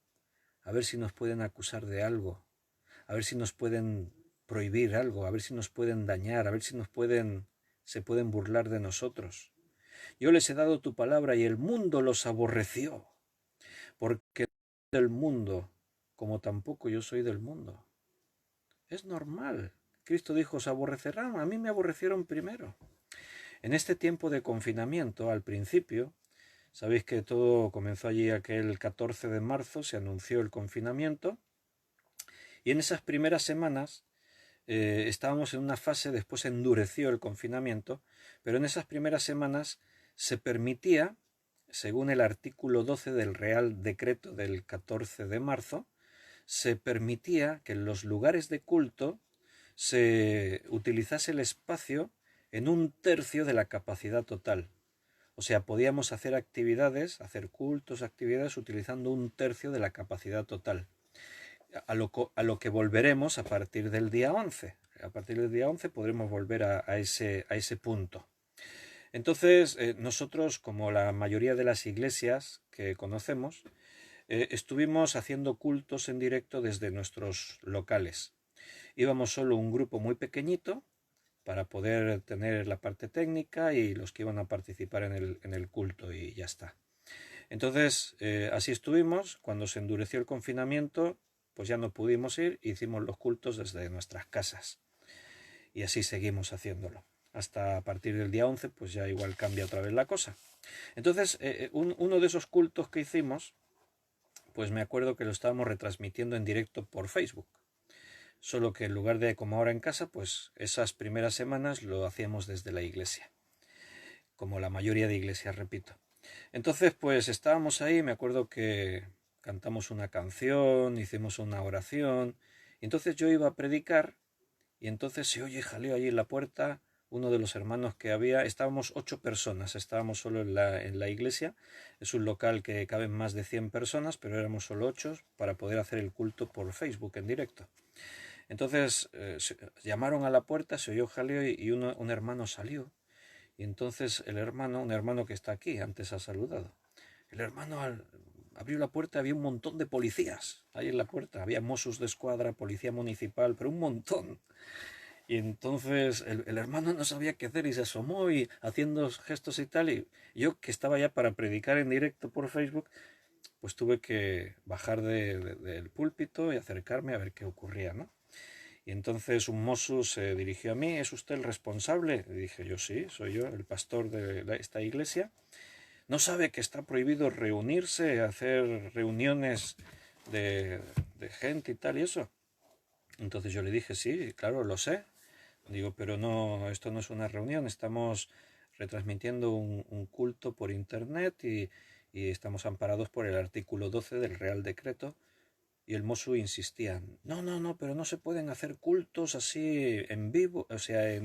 a ver si nos pueden acusar de algo, a ver si nos pueden prohibir algo, a ver si nos pueden dañar, a ver si se pueden burlar de nosotros. Yo les he dado tu palabra y el mundo los aborreció, porque no del mundo, como tampoco yo soy del mundo. Es normal. Cristo dijo, os aborrecerán, a mí me aborrecieron primero. En este tiempo de confinamiento, al principio, sabéis que todo comenzó allí aquel 14 de marzo, se anunció el confinamiento, y en esas primeras semanas estábamos en una fase, después endureció el confinamiento, pero en esas primeras semanas se permitía, según el artículo 12 del Real Decreto del 14 de marzo, se permitía que en los lugares de culto se utilizase el espacio en 1/3 de la capacidad total. O sea, podíamos hacer actividades, hacer cultos, actividades utilizando 1/3 de la capacidad total. A lo que volveremos a partir del día 11. A partir del día 11 podremos volver a ese punto. Entonces, nosotros, como la mayoría de las iglesias que conocemos, estuvimos haciendo cultos en directo desde nuestros locales. Íbamos solo un grupo muy pequeñito para poder tener la parte técnica y los que iban a participar en el culto y ya está. Entonces, así estuvimos. Cuando se endureció el confinamiento, pues ya no pudimos ir, hicimos los cultos desde nuestras casas. Y así seguimos haciéndolo. Hasta a partir del día 11, pues ya igual cambia otra vez la cosa. Entonces, uno de esos cultos que hicimos, pues me acuerdo que lo estábamos retransmitiendo en directo por Facebook. Solo que en lugar de como ahora en casa, pues esas primeras semanas lo hacíamos desde la iglesia. Como la mayoría de iglesias, repito. Entonces, pues estábamos ahí, me acuerdo que cantamos una canción, hicimos una oración, y entonces yo iba a predicar, y entonces se oye jaleo allí en la puerta, uno de los hermanos que había, estábamos 8 personas, estábamos solo en la iglesia, es un local que caben más de 100 personas, pero éramos solo 8 para poder hacer el culto por Facebook en directo. Entonces llamaron a la puerta, se oyó jaleo y un hermano salió. Y entonces un hermano que está aquí, antes ha saludado. El hermano abrió la puerta, había un montón de policías ahí en la puerta. Había Mossos de Escuadra, policía municipal, pero un montón. Y entonces el hermano no sabía qué hacer y se asomó y haciendo gestos y tal. Y yo, que estaba ya para predicar en directo por Facebook, pues tuve que bajar del púlpito y acercarme a ver qué ocurría, ¿no? Y entonces un mozo se dirigió a mí, ¿es usted el responsable? Y dije yo, sí, soy yo, el pastor de esta iglesia. ¿No sabe que está prohibido reunirse, hacer reuniones de gente y tal y eso? Entonces yo le dije, sí, claro, lo sé. Digo, pero no, esto no es una reunión, estamos retransmitiendo un culto por internet y estamos amparados por el artículo 12 del Real Decreto. Y el mozo insistía, no, no, no, pero no se pueden hacer cultos así en vivo, o sea,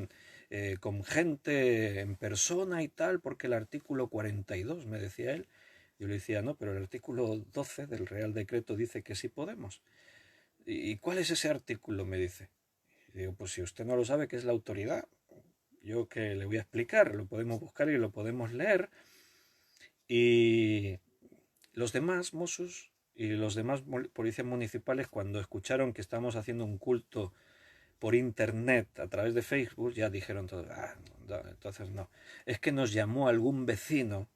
con gente en persona y tal, porque el artículo 42, me decía él. Yo le decía, no, pero el artículo 12 del Real Decreto dice que sí podemos. ¿Y cuál es ese artículo? Me dice. Y digo, pues si usted no lo sabe, ¿qué es la autoridad? Yo que le voy a explicar, lo podemos buscar y lo podemos leer. Y los demás mozos y los demás policías municipales, cuando escucharon que estábamos haciendo un culto por internet a través de Facebook, ya dijeron todo, no, entonces no. Es que nos llamó algún vecino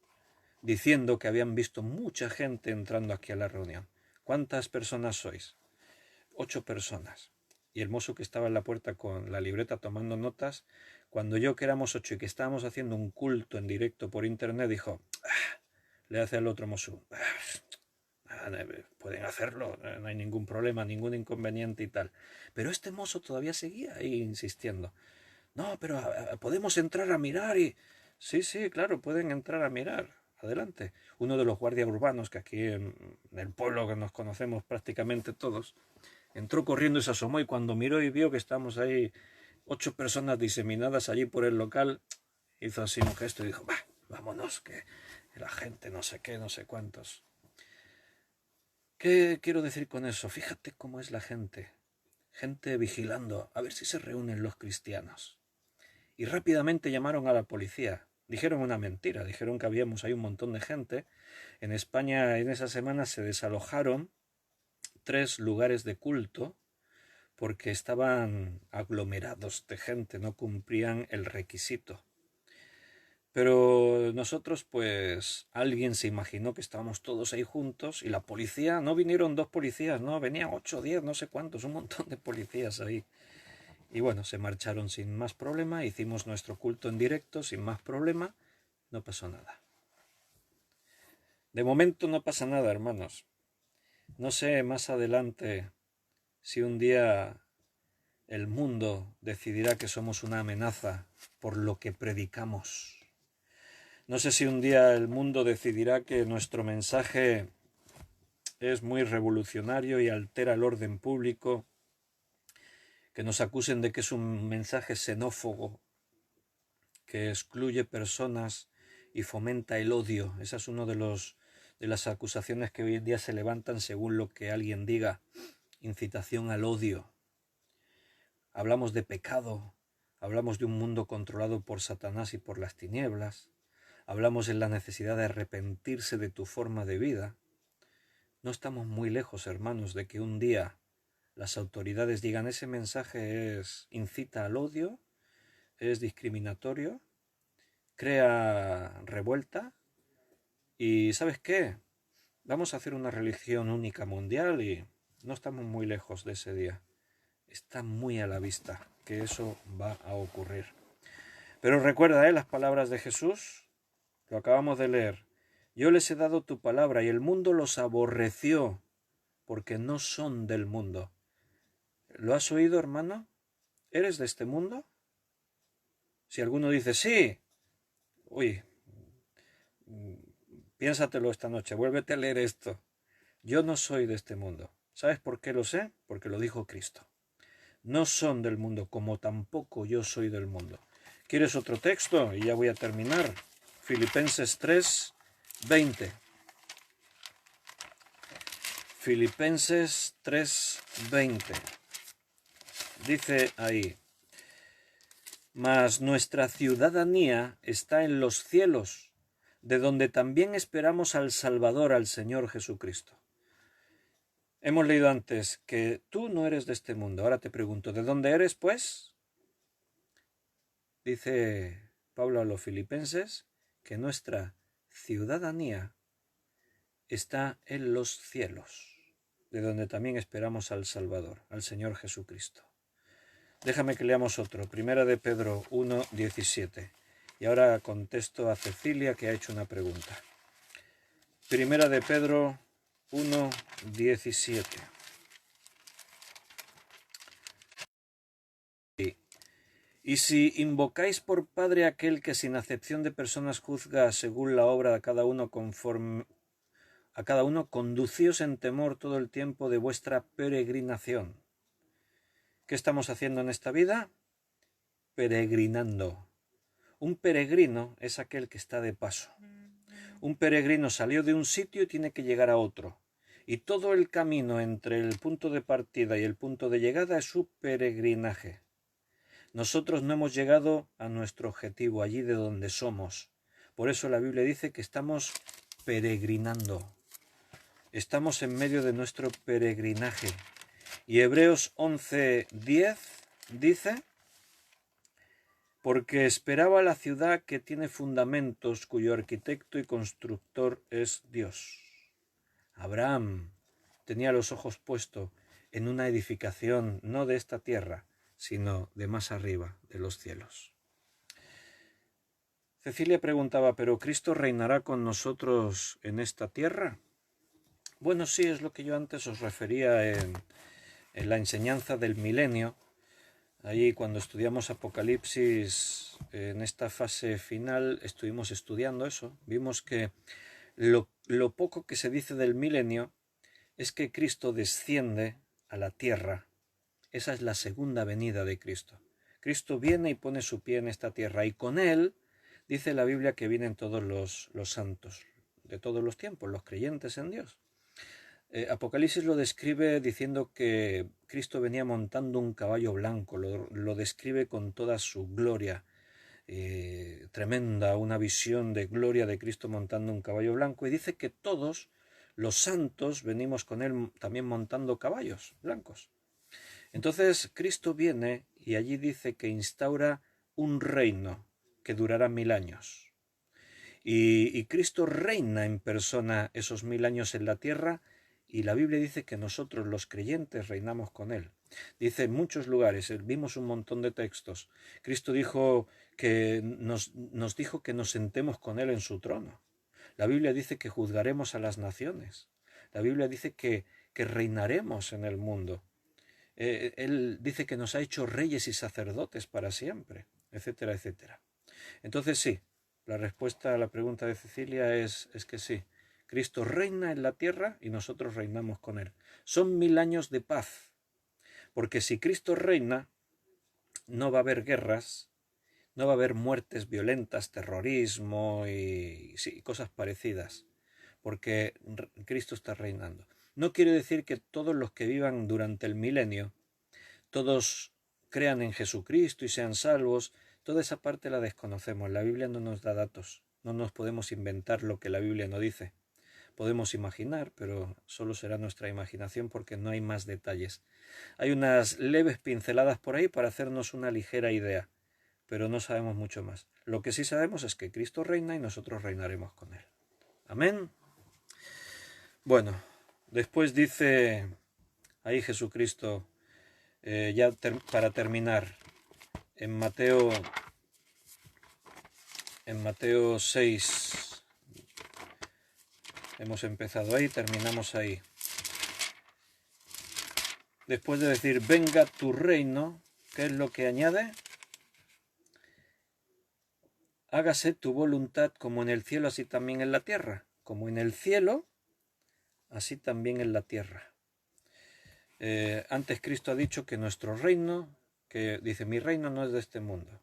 diciendo que habían visto mucha gente entrando aquí a la reunión. ¿Cuántas personas sois? 8 personas. Y el mozo que estaba en la puerta con la libreta tomando notas, cuando yo que éramos 8 y que estábamos haciendo un culto en directo por internet, dijo, le hace al otro mozo, pueden hacerlo, no hay ningún problema, ningún inconveniente y tal. Pero este mozo todavía seguía ahí insistiendo. No, pero podemos entrar a mirar y... Sí, sí, claro, pueden entrar a mirar. Adelante. Uno de los guardias urbanos, que aquí en el pueblo que nos conocemos prácticamente todos, entró corriendo y se asomó y cuando miró y vio que estamos ahí 8 personas diseminadas allí por el local, hizo así un gesto y dijo, bah, vámonos, que la gente no sé qué, no sé cuántos. ¿Qué quiero decir con eso? Fíjate cómo es la gente. Gente vigilando a ver si se reúnen los cristianos. Y rápidamente llamaron a la policía. Dijeron una mentira, dijeron que habíamos ahí un montón de gente. En España en esa semana se desalojaron 3 lugares de culto porque estaban aglomerados de gente, no cumplían el requisito. Pero nosotros, pues, alguien se imaginó que estábamos todos ahí juntos y la policía, no vinieron 2 policías, no, venían 8, 10, no sé cuántos, un montón de policías ahí. Y bueno, se marcharon sin más problema, hicimos nuestro culto en directo sin más problema, no pasó nada. De momento no pasa nada, hermanos. No sé más adelante si un día el mundo decidirá que somos una amenaza por lo que predicamos. No sé si un día el mundo decidirá que nuestro mensaje es muy revolucionario y altera el orden público, que nos acusen de que es un mensaje xenófobo, que excluye personas y fomenta el odio. Esa es una de las acusaciones que hoy en día se levantan según lo que alguien diga. Incitación al odio. Hablamos de pecado, hablamos de un mundo controlado por Satanás y por las tinieblas. Hablamos de la necesidad de arrepentirse de tu forma de vida. No estamos muy lejos, hermanos, de que un día las autoridades digan ese mensaje incita al odio, es discriminatorio, crea revuelta y ¿sabes qué? Vamos a hacer una religión única mundial y no estamos muy lejos de ese día. Está muy a la vista que eso va a ocurrir. Pero recuerda, las palabras de Jesús, lo acabamos de leer. Yo les he dado tu palabra y el mundo los aborreció porque no son del mundo. ¿Lo has oído, hermano? ¿Eres de este mundo? Si alguno dice sí, uy, piénsatelo esta noche, vuélvete a leer esto. Yo no soy de este mundo. ¿Sabes por qué lo sé? Porque lo dijo Cristo. No son del mundo, como tampoco yo soy del mundo. ¿Quieres otro texto? Y ya voy a terminar. Filipenses 3, 20. Filipenses 3, 20. Dice ahí, mas nuestra ciudadanía está en los cielos, de donde también esperamos al Salvador, al Señor Jesucristo. Hemos leído antes que tú no eres de este mundo. Ahora te pregunto, ¿de dónde eres, pues? Dice Pablo a los filipenses que nuestra ciudadanía está en los cielos, de donde también esperamos al Salvador, al Señor Jesucristo. Déjame que leamos otro, Primera de Pedro 1, 17. Y ahora contesto a Cecilia, que ha hecho una pregunta. Primera de Pedro 1, 17. Y si invocáis por Padre aquel que sin acepción de personas juzga según la obra de cada uno conforme a cada uno, conducíos en temor todo el tiempo de vuestra peregrinación. ¿Qué estamos haciendo en esta vida? Peregrinando. Un peregrino es aquel que está de paso. Un peregrino salió de un sitio y tiene que llegar a otro. Y todo el camino entre el punto de partida y el punto de llegada es su peregrinaje. Nosotros no hemos llegado a nuestro objetivo, allí de donde somos. Por eso la Biblia dice que estamos peregrinando. Estamos en medio de nuestro peregrinaje. Y Hebreos 11:10 dice: porque esperaba la ciudad que tiene fundamentos, cuyo arquitecto y constructor es Dios. Abraham tenía los ojos puestos en una edificación no de esta tierra, sino de más arriba, de los cielos. Cecilia preguntaba: ¿pero Cristo reinará con nosotros en esta tierra? Bueno, sí, es lo que yo antes os refería en la enseñanza del milenio. Allí cuando estudiamos Apocalipsis, en esta fase final, estuvimos estudiando eso. Vimos que lo poco que se dice del milenio es que Cristo desciende a la tierra. Esa es la segunda venida de Cristo. Cristo viene y pone su pie en esta tierra, y con él dice la Biblia que vienen todos los santos de todos los tiempos, los creyentes en Dios. Apocalipsis lo describe diciendo que Cristo venía montando un caballo blanco, lo describe con toda su gloria tremenda, una visión de gloria de Cristo montando un caballo blanco, y dice que todos los santos venimos con él también montando caballos blancos. Entonces Cristo viene y allí dice que instaura un reino que durará 1000 años. Y Cristo reina en persona esos 1000 años en la tierra. Y la Biblia dice que nosotros los creyentes reinamos con él. Dice en muchos lugares, vimos un montón de textos. Cristo dijo que nos dijo que nos sentemos con él en su trono. La Biblia dice que juzgaremos a las naciones. La Biblia dice que reinaremos en el mundo. Él dice que nos ha hecho reyes y sacerdotes para siempre, etcétera, etcétera. Entonces sí, la respuesta a la pregunta de Cecilia es que sí. Cristo reina en la tierra y nosotros reinamos con él. Son 1000 años de paz, porque si Cristo reina, no va a haber guerras, no va a haber muertes violentas, terrorismo y cosas parecidas, porque Cristo está reinando. No quiere decir que todos los que vivan durante el milenio, todos crean en Jesucristo y sean salvos. Toda esa parte la desconocemos. La Biblia no nos da datos, no nos podemos inventar lo que la Biblia no dice. Podemos imaginar, pero solo será nuestra imaginación porque no hay más detalles. Hay unas leves pinceladas por ahí para hacernos una ligera idea, pero no sabemos mucho más. Lo que sí sabemos es que Cristo reina y nosotros reinaremos con él. Amén. Bueno, después dice ahí Jesucristo, para terminar, en Mateo 6, hemos empezado ahí, terminamos ahí. Después de decir, venga tu reino, ¿qué es lo que añade? Hágase tu voluntad como en el cielo, así también en la tierra. Como en el cielo, así también en la tierra. Antes Cristo ha dicho que nuestro reino, que dice, mi reino no es de este mundo,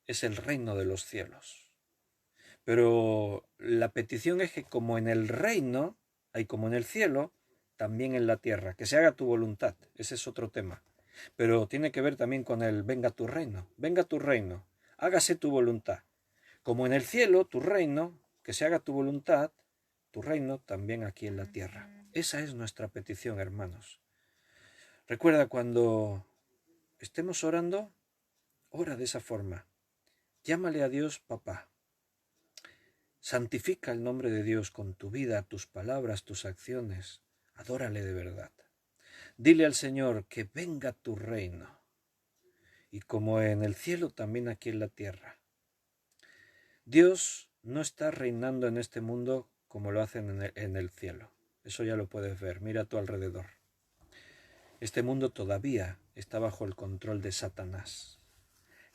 es el reino de los cielos. Pero la petición es que como en el reino, hay como en el cielo, también en la tierra, que se haga tu voluntad. Ese es otro tema. Pero tiene que ver también con el venga tu reino, hágase tu voluntad. Como en el cielo, tu reino, que se haga tu voluntad, tu reino también aquí en la tierra. Esa es nuestra petición, hermanos. Recuerda, cuando estemos orando, ora de esa forma. Llámale a Dios papá. Santifica el nombre de Dios con tu vida, tus palabras, tus acciones. Adórale de verdad. Dile al Señor que venga tu reino. Y como en el cielo, también aquí en la tierra. Dios no está reinando en este mundo como lo hacen en el cielo. Eso ya lo puedes ver. Mira a tu alrededor. Este mundo todavía está bajo el control de Satanás.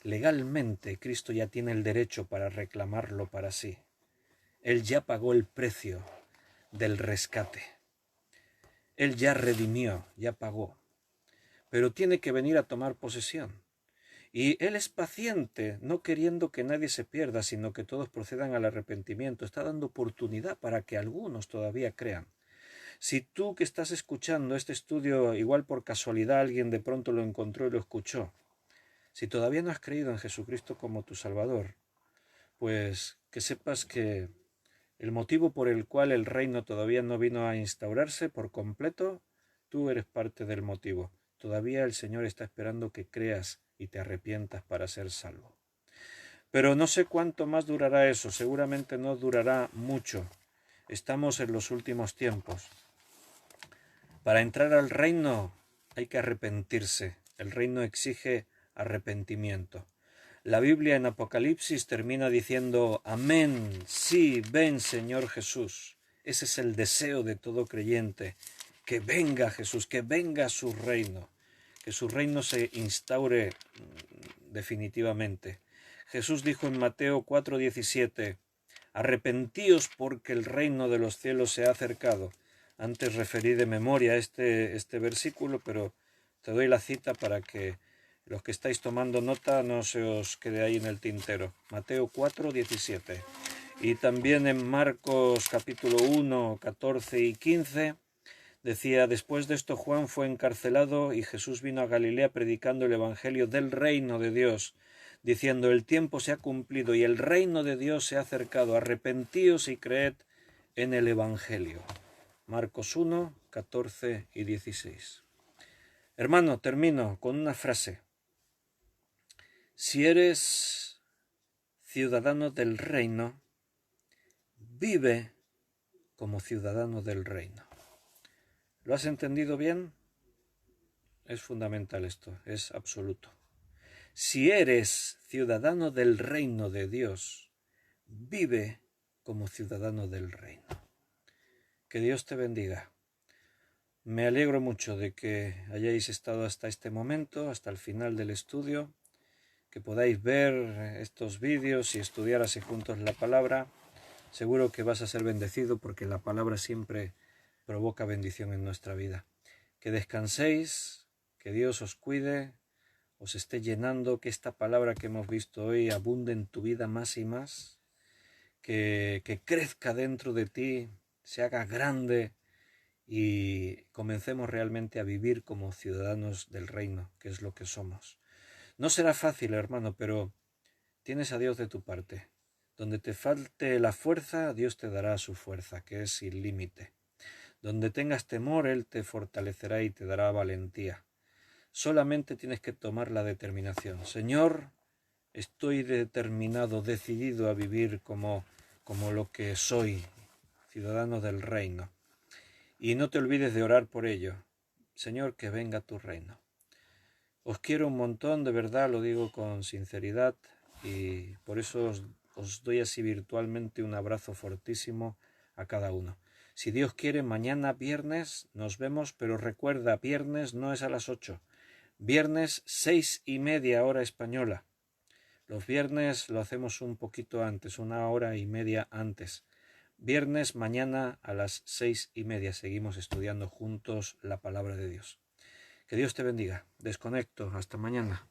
Legalmente Cristo ya tiene el derecho para reclamarlo para sí. Él ya pagó el precio del rescate. Él ya redimió, ya pagó. Pero tiene que venir a tomar posesión. Y Él es paciente, no queriendo que nadie se pierda, sino que todos procedan al arrepentimiento. Está dando oportunidad para que algunos todavía crean. Si tú que estás escuchando este estudio, igual por casualidad alguien de pronto lo encontró y lo escuchó, si todavía no has creído en Jesucristo como tu Salvador, pues que sepas que el motivo por el cual el reino todavía no vino a instaurarse por completo, tú eres parte del motivo. Todavía el Señor está esperando que creas y te arrepientas para ser salvo. Pero no sé cuánto más durará eso, seguramente no durará mucho. Estamos en los últimos tiempos. Para entrar al reino hay que arrepentirse. El reino exige arrepentimiento. La Biblia en Apocalipsis termina diciendo: amén, sí, ven Señor Jesús. Ese es el deseo de todo creyente, que venga Jesús, que venga su reino, que su reino se instaure definitivamente. Jesús dijo en Mateo 4:17, arrepentíos porque el reino de los cielos se ha acercado. Antes referí de memoria este versículo, pero te doy la cita para que los que estáis tomando nota no se os quede ahí en el tintero. Mateo 4:17. Y también en Marcos capítulo 1, 14 y 15 decía: después de esto Juan fue encarcelado y Jesús vino a Galilea predicando el evangelio del reino de Dios, diciendo: el tiempo se ha cumplido y el reino de Dios se ha acercado, arrepentíos y creed en el evangelio. Marcos 1, 14 y 16. Hermano, termino con una frase. Si eres ciudadano del reino, vive como ciudadano del reino. ¿Lo has entendido bien? Es fundamental esto, es absoluto. Si eres ciudadano del reino de Dios, vive como ciudadano del reino. Que Dios te bendiga. Me alegro mucho de que hayáis estado hasta este momento, hasta el final del estudio, que podáis ver estos vídeos y estudiar así juntos la palabra. Seguro que vas a ser bendecido porque la palabra siempre provoca bendición en nuestra vida. Que descanséis, que Dios os cuide, os esté llenando, que esta palabra que hemos visto hoy abunde en tu vida más y más, que crezca dentro de ti, se haga grande y comencemos realmente a vivir como ciudadanos del reino, que es lo que somos. No será fácil, hermano, pero tienes a Dios de tu parte. Donde te falte la fuerza, Dios te dará su fuerza, que es sin límite. Donde tengas temor, Él te fortalecerá y te dará valentía. Solamente tienes que tomar la determinación. Señor, estoy determinado, decidido a vivir como lo que soy, ciudadano del reino. Y no te olvides de orar por ello. Señor, que venga tu reino. Os quiero un montón, de verdad, lo digo con sinceridad, y por eso os doy así virtualmente un abrazo fortísimo a cada uno. Si Dios quiere, mañana viernes nos vemos, pero recuerda, viernes no es a las 8. Viernes 6:30 hora española. Los viernes lo hacemos un poquito antes, 1 hora y media antes. Viernes mañana a las 6:30 seguimos estudiando juntos la palabra de Dios. Que Dios te bendiga. Desconecto. Hasta mañana.